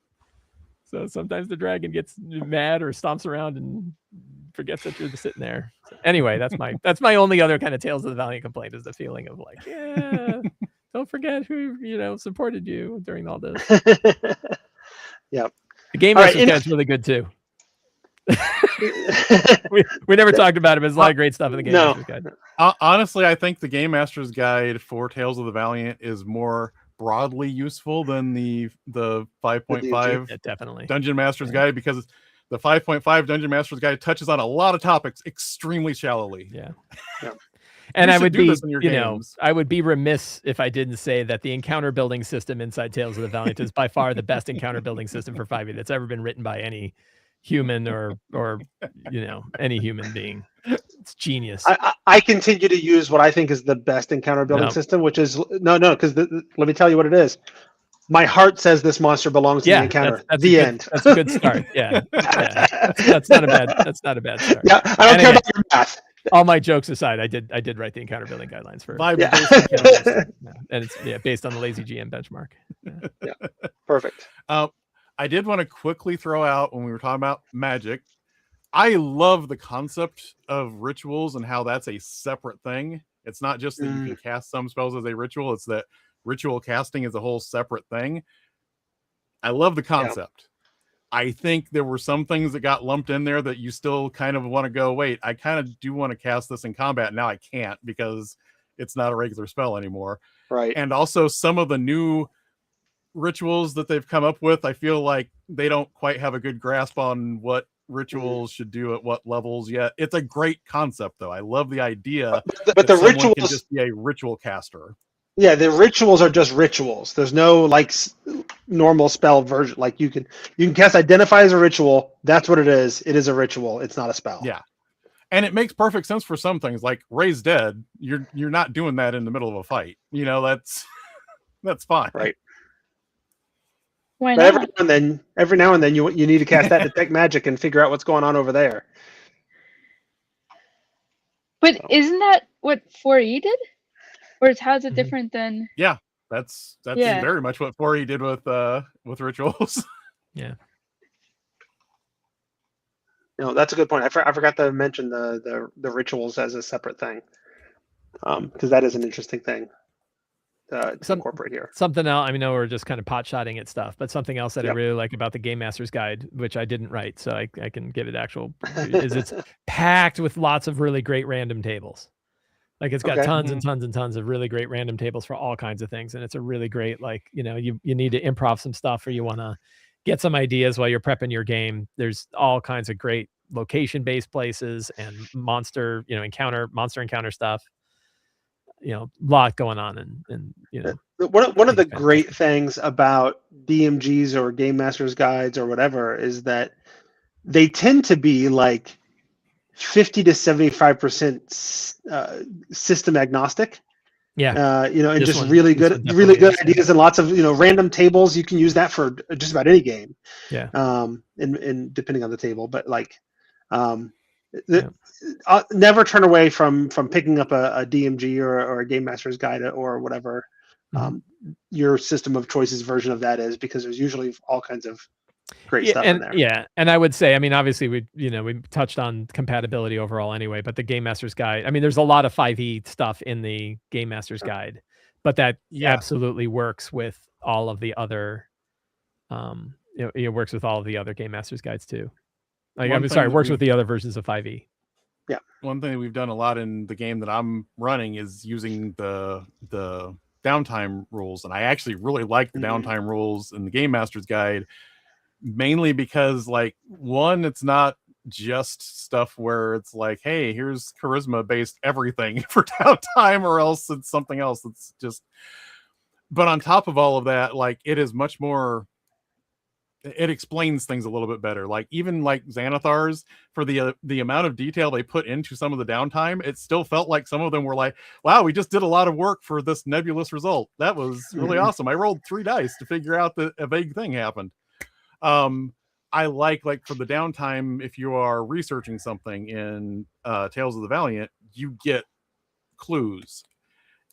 So sometimes the dragon gets mad or stomps around and forgets that you're sitting there. So anyway, that's my only other kind of Tales of the Valiant complaint, is the feeling of like, don't forget who supported you during all this. Yep. The Game Master's Guide's really good too. we never talked about it, but there's a lot of great stuff in the Game Master's Guide. Honestly, I think the Game Master's Guide for Tales of the Valiant is more broadly useful than the 5.5 definitely Dungeon Master's Guide, because the 5.5 Dungeon Master's Guide touches on a lot of topics extremely shallowly. Yeah. And I would be, I would be remiss if I didn't say that the encounter building system inside Tales of the Valiant is by far the best encounter building system for 5e that's ever been written by any human or any human being. It's genius. I continue to use what I think is the best encounter building system, which is because let me tell you what it is. My heart says this monster belongs to the encounter. That's the end. That's a good start. Yeah. That's not a bad start. Yeah, I don't care about your math. All my jokes aside, I did write the encounter building guidelines for and it's based on the Lazy GM benchmark. Yeah. Perfect. I did want to quickly throw out, when we were talking about magic, I love the concept of rituals and how that's a separate thing. It's not just that you can cast some spells as a ritual, it's that ritual casting is a whole separate thing. I love the concept. I think there were some things that got lumped in there that you still kind of want to go, wait, I kind of do want to cast this in combat. Now I can't because it's not a regular spell anymore. Right. And also some of the new rituals that they've come up with, I feel like they don't quite have a good grasp on what rituals should do at what levels yet. It's a great concept, though. I love the idea, but the rituals can just be a ritual caster. Yeah, the rituals are just rituals. There's no like normal spell version. Like you can cast Identify as a ritual. That's what it is. It is a ritual. It's not a spell. Yeah, and it makes perfect sense for some things, like Raise Dead. You're not doing that in the middle of a fight. That's fine. Right. Why but not? every now and then you need to cast that Detect Magic and figure out what's going on over there. But isn't that what 4E did? Or how's it different than? Yeah, that's very much what 4E did with rituals. Yeah. No, that's a good point. I forgot to mention the rituals as a separate thing, because that is an interesting thing to incorporate here. Something else. I mean, we're just kind of pot-shotting at stuff, but something else that I really like about the Game Master's Guide, which I didn't write, so I can give it actual, is it's packed with lots of really great random tables. Like it's got tons and tons and tons of really great random tables for all kinds of things, and it's a really great, like, you need to improv some stuff, or you want to get some ideas while you're prepping your game. There's all kinds of great location-based places and monster encounter stuff. Lot going on, and one of the great things about DMGs or Game Master's Guides or whatever is that they tend to be like 50 to 75% system agnostic. Yeah. And just really good ideas and lots of random tables. You can use that for just about any game. Yeah. And depending on the table, but like never turn away from picking up a DMG or a Game Master's Guide or whatever your system of choices version of that is, because there's usually all kinds of great stuff in there. Yeah, and I would say, I mean, obviously we touched on compatibility overall anyway, but the Game Master's Guide, I mean, there's a lot of 5e stuff in the Game Master's Guide, but that absolutely works with all of the other it works with all of the other Game Master's Guides too. Like, I'm sorry, it works with the other versions of 5e. one thing we've done a lot in the game that I'm running is using the downtime rules, and I actually really like the downtime rules in the Game Master's Guide, mainly because, like, one, it's not just stuff where it's like, hey, here's charisma based everything for downtime, or else it's something else. It's just, but on top of all of that, like, it is much more, it explains things a little bit better. Like, even like Xanathars, for the amount of detail they put into some of the downtime, it still felt like some of them were like, wow, we just did a lot of work for this nebulous result. That was really awesome. I rolled 3 dice to figure out that a vague thing happened. I like for the downtime, if you are researching something in Tales of the Valiant, you get clues,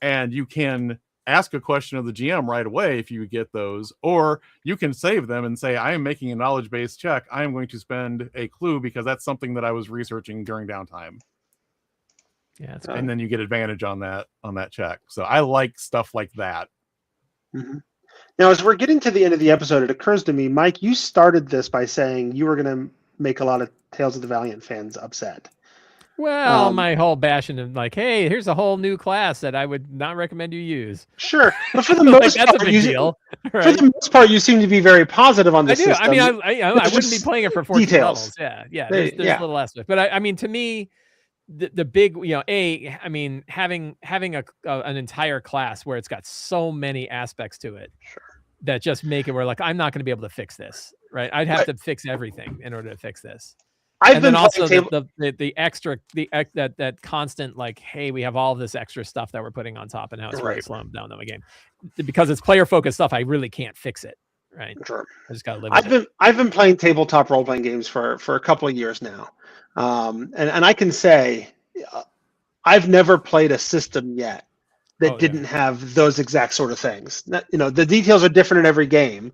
and you can ask a question of the GM right away if you get those, or you can save them and say, I am making a knowledge-based check. I am going to spend a clue because that's something that I was researching during downtime. Yeah, and then you get advantage on that check. So I like stuff like that. Mm-hmm. Now, as we're getting to the end of the episode, it occurs to me, Mike, you started this by saying you were going to make a lot of Tales of the Valiant fans upset. Well, my whole bashing of like, hey, here's a whole new class that I would not recommend you use. Sure, but for the most that's part, a big deal. Right? For the most part, you seem to be very positive on this system. I mean, I wouldn't be playing it for 14 levels. Yeah. There's little aspects, but I mean, to me, the big, I mean, having an entire class where it's got so many aspects to it that just make it where, like, I'm not going to be able to fix this, right? I'd have to fix everything in order to fix this. And then also the extra, that constant, like, hey, we have all this extra stuff that we're putting on top, and now it's really slowing down the game because it's player focused stuff. I really can't fix it, right? Sure. I just gotta live with it. I've been playing tabletop role playing games for a couple of years now, and I can say I've never played a system yet that didn't have those exact sort of things. The details are different in every game,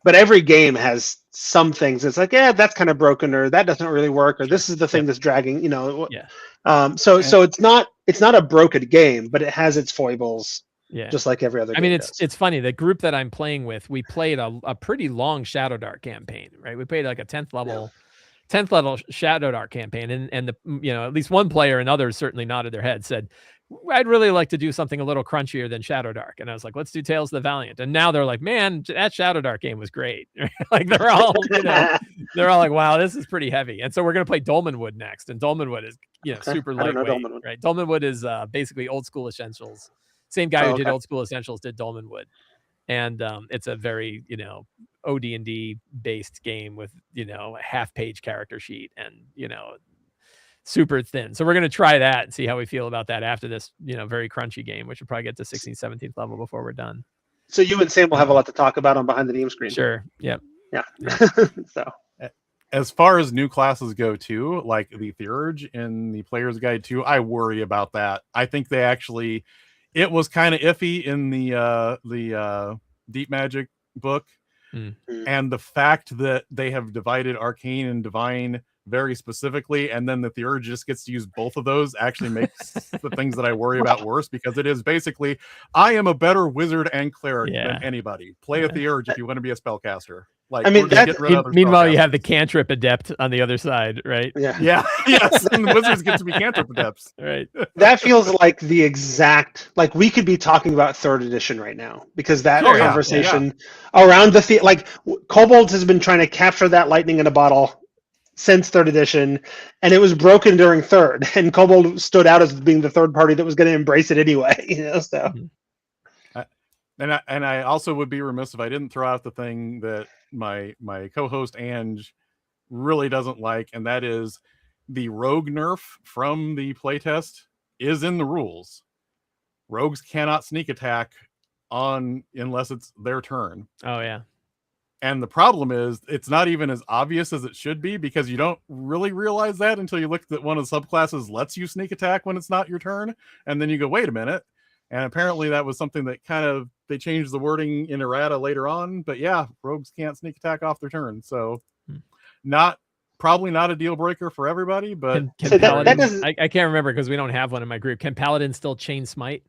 but every game has some things that's like, that's kind of broken, or that doesn't really work, or this is the thing that's dragging, So it's not a broken game, but it has its foibles, just like every other game. I mean, it's funny. The group that I'm playing with, we played a pretty long Shadow Dark campaign, right? We played like a 10th level Shadow Dark campaign, and the at least one player, and others certainly nodded their head, said, I'd really like to do something a little crunchier than Shadow Dark. And I was like, let's do Tales of the Valiant. And now they're like, man, that Shadow Dark game was great. Like, they're all like, wow, this is pretty heavy. And so we're going to play Dolmenwood next. And Dolmenwood is, super lightweight, right? Dolmenwood is basically Old School Essentials. Same guy who did Old School Essentials did Dolmenwood. And it's a very, OD&D based game with, a half-page character sheet and, super thin. So we're going to try that and see how we feel about that after this, very crunchy game, which will probably get to 16th, 17th level before we're done. So you and Sam will have a lot to talk about on Behind the DM Screen. Sure. Yep. Yeah. So as far as new classes go too, like the Theurge in the Player's Guide 2, I worry about that. I think it was kind of iffy in the Deep Magic book. And the fact that they have divided Arcane and Divine very specifically, and then the Theurge just gets to use both of those, actually makes the things that I worry about worse, because it is basically, I am a better wizard and cleric than anybody. Play a Theurge if you want to be a spellcaster. Like, I mean, meanwhile, you have the cantrip adept on the other side, right? Yes, and the wizards get to be cantrip adepts, right? That feels like the exact, like, we could be talking about 3rd edition right now, because that conversation around the Kobolds has been trying to capture that lightning in a bottle since 3rd edition, and it was broken during 3rd, and Kobold stood out as being the third party that was going to embrace it anyway. So. And I also would be remiss if I didn't throw out the thing that my co-host Ange really doesn't like, and that is the rogue nerf from the playtest is in the rules. Rogues cannot sneak attack unless it's their turn. Oh yeah. And the problem is, it's not even as obvious as it should be, because you don't really realize that until you look at one of the subclasses lets you sneak attack when it's not your turn, and then you go, wait a minute. And apparently that was something that they changed the wording in errata later on. But yeah, rogues can't sneak attack off their turn. So probably not a deal breaker for everybody, but can Paladin, I can't remember because we don't have one in my group. Can Paladin still chain smite?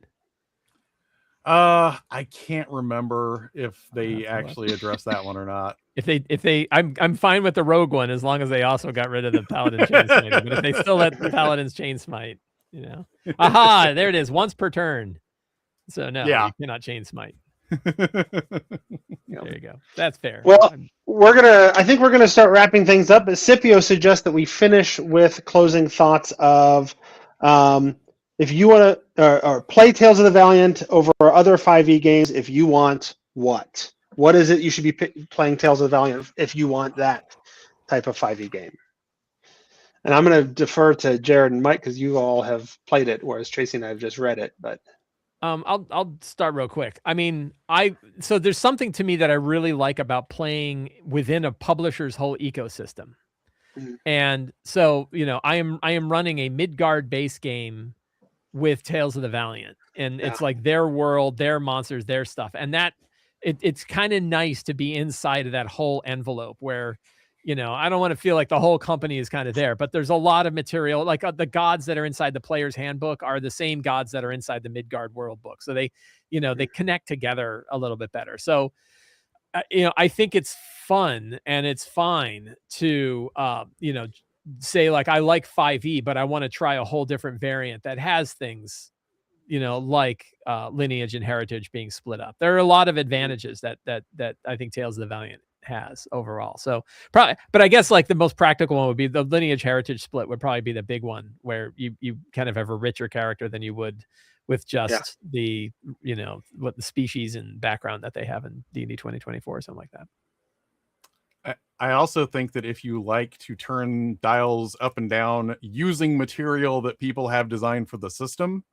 I can't remember if they actually addressed that one or not. I'm fine with the rogue one as long as they also got rid of the paladin chain smiting. But if they still let the paladins chain smite, aha, there it is, once per turn. So no, you cannot chain smite. There you go. That's fair. Well, I think we're gonna start wrapping things up. But Scipio suggests that we finish with closing thoughts of, if you want to or play Tales of the Valiant over other 5e games. If you want what is it you should be playing Tales of the Valiant if you want that type of 5e game? And I'm going to defer to Jared and Mike because you all have played it, whereas Tracy and I have just read it. But I'll start real quick. I mean, so there's something to me that I really like about playing within a publisher's whole ecosystem. Mm-hmm. And so, I am running a Midgard base game with Tales of the Valiant, and it's like their world, their monsters, their stuff. And that it's kind of nice to be inside of that whole envelope where, I don't want to feel like the whole company is kind of there, but there's a lot of material, like the gods that are inside the player's handbook are the same gods that are inside the Midgard world book. So they, they connect together a little bit better. So, I think it's fun and it's fine to, say like, I like 5e, but I want to try a whole different variant that has things, like lineage and heritage being split up. There are a lot of advantages that I think Tales of the Valiant has overall. So probably, but I guess like the most practical one would be the lineage heritage split would probably be the big one where you kind of have a richer character than you would with just the, what the species and background that they have in D&D 2024 or something like that. I also think that if you like to turn dials up and down using material that people have designed for the system,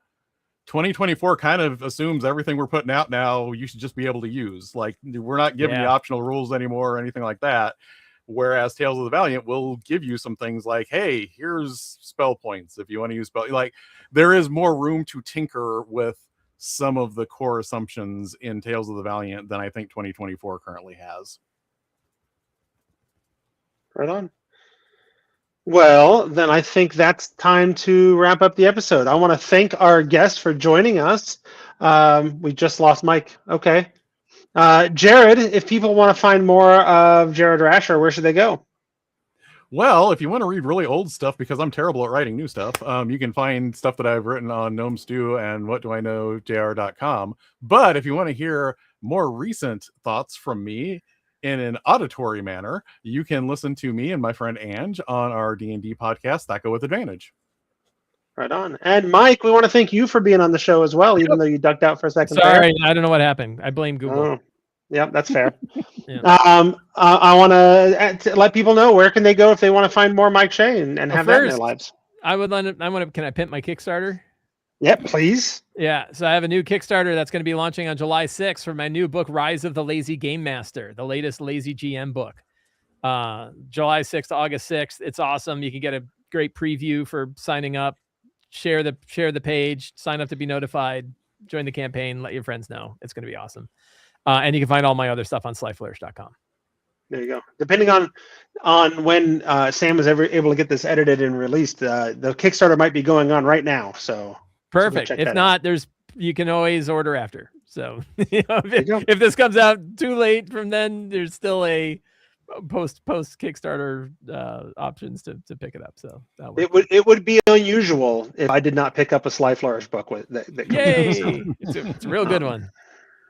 2024 kind of assumes everything we're putting out now you should just be able to use. Like, we're not giving you optional rules anymore or anything like that. Whereas Tales of the Valiant will give you some things like, hey, here's spell points if you want to use spell. Like, there is more room to tinker with some of the core assumptions in Tales of the Valiant than I think 2024 currently has. Right on. Well, then I think that's time to wrap up the episode. I want to thank our guest for joining us. We just lost Mike. Okay. Jared, if people want to find more of Jared Rasher, where should they go? Well, if you want to read really old stuff, because I'm terrible at writing new stuff, you can find stuff that I've written on Gnome Stew and whatdoiknowjr.com. But if you want to hear more recent thoughts from me in an auditory manner, you can listen to me and my friend Ange on our D&D podcast, That Go With Advantage. Right on. And Mike, we want to thank you for being on the show as well, even though you ducked out for a second. Sorry, I don't know what happened. I blame Google. Oh, yeah, that's fair. I want to let people know where can they go if they want to find more Mike Shea and have that in their lives. Can I pimp my Kickstarter? Yep, please. Yeah, so I have a new Kickstarter that's going to be launching on July 6th for my new book, Rise of the Lazy Game Master, the latest Lazy GM book. July 6th to August 6th. It's awesome. You can get a great preview for signing up. Share the page, sign up to be notified, join the campaign, let your friends know. It's going to be awesome. And you can find all my other stuff on slyflourish.com. There you go. Depending on when Sam is ever able to get this edited and released, the Kickstarter might be going on right now. So perfect. If not, you can always order after. So if this comes out too late from then, there's still a post Kickstarter options to pick it up. So it would be unusual if I did not pick up a Sly Flourish book with that. Yay! It's a real good one.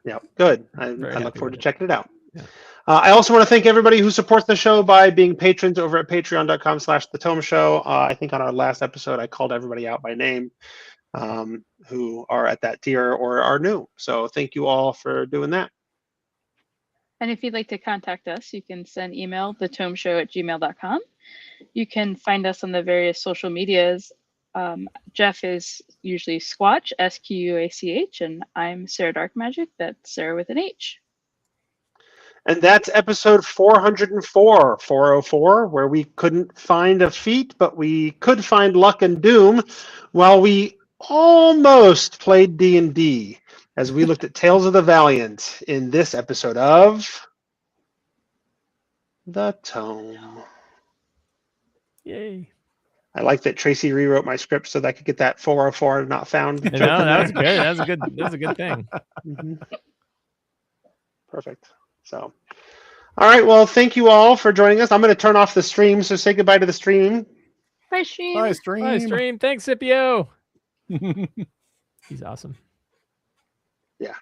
Yeah, good. I look forward to checking it out. Yeah. I also want to thank everybody who supports the show by being patrons over at patreon.com/The Tome Show. I think on our last episode, I called everybody out by name who are at that tier or are new. So thank you all for doing that. And if you'd like to contact us, you can send email thetomeshow@gmail.com. You can find us on the various social medias. Jeff is usually Squatch, SQUACH, and I'm Sarah Dark Magic. That's Sarah with an H. And that's episode 404, where we couldn't find a feat, but we could find luck and doom while we almost played D&D as we looked at Tales of the Valiant in this episode of The Tome. Yay. I like that Tracy rewrote my script so that I could get that 404 not found. No, that was good. That was a good thing. Perfect. So, all right. Well, thank you all for joining us. I'm going to turn off the stream. So say goodbye to the stream. Bye, stream. Bye, stream. Bye, stream. Thanks, Scipio. He's awesome. Yeah.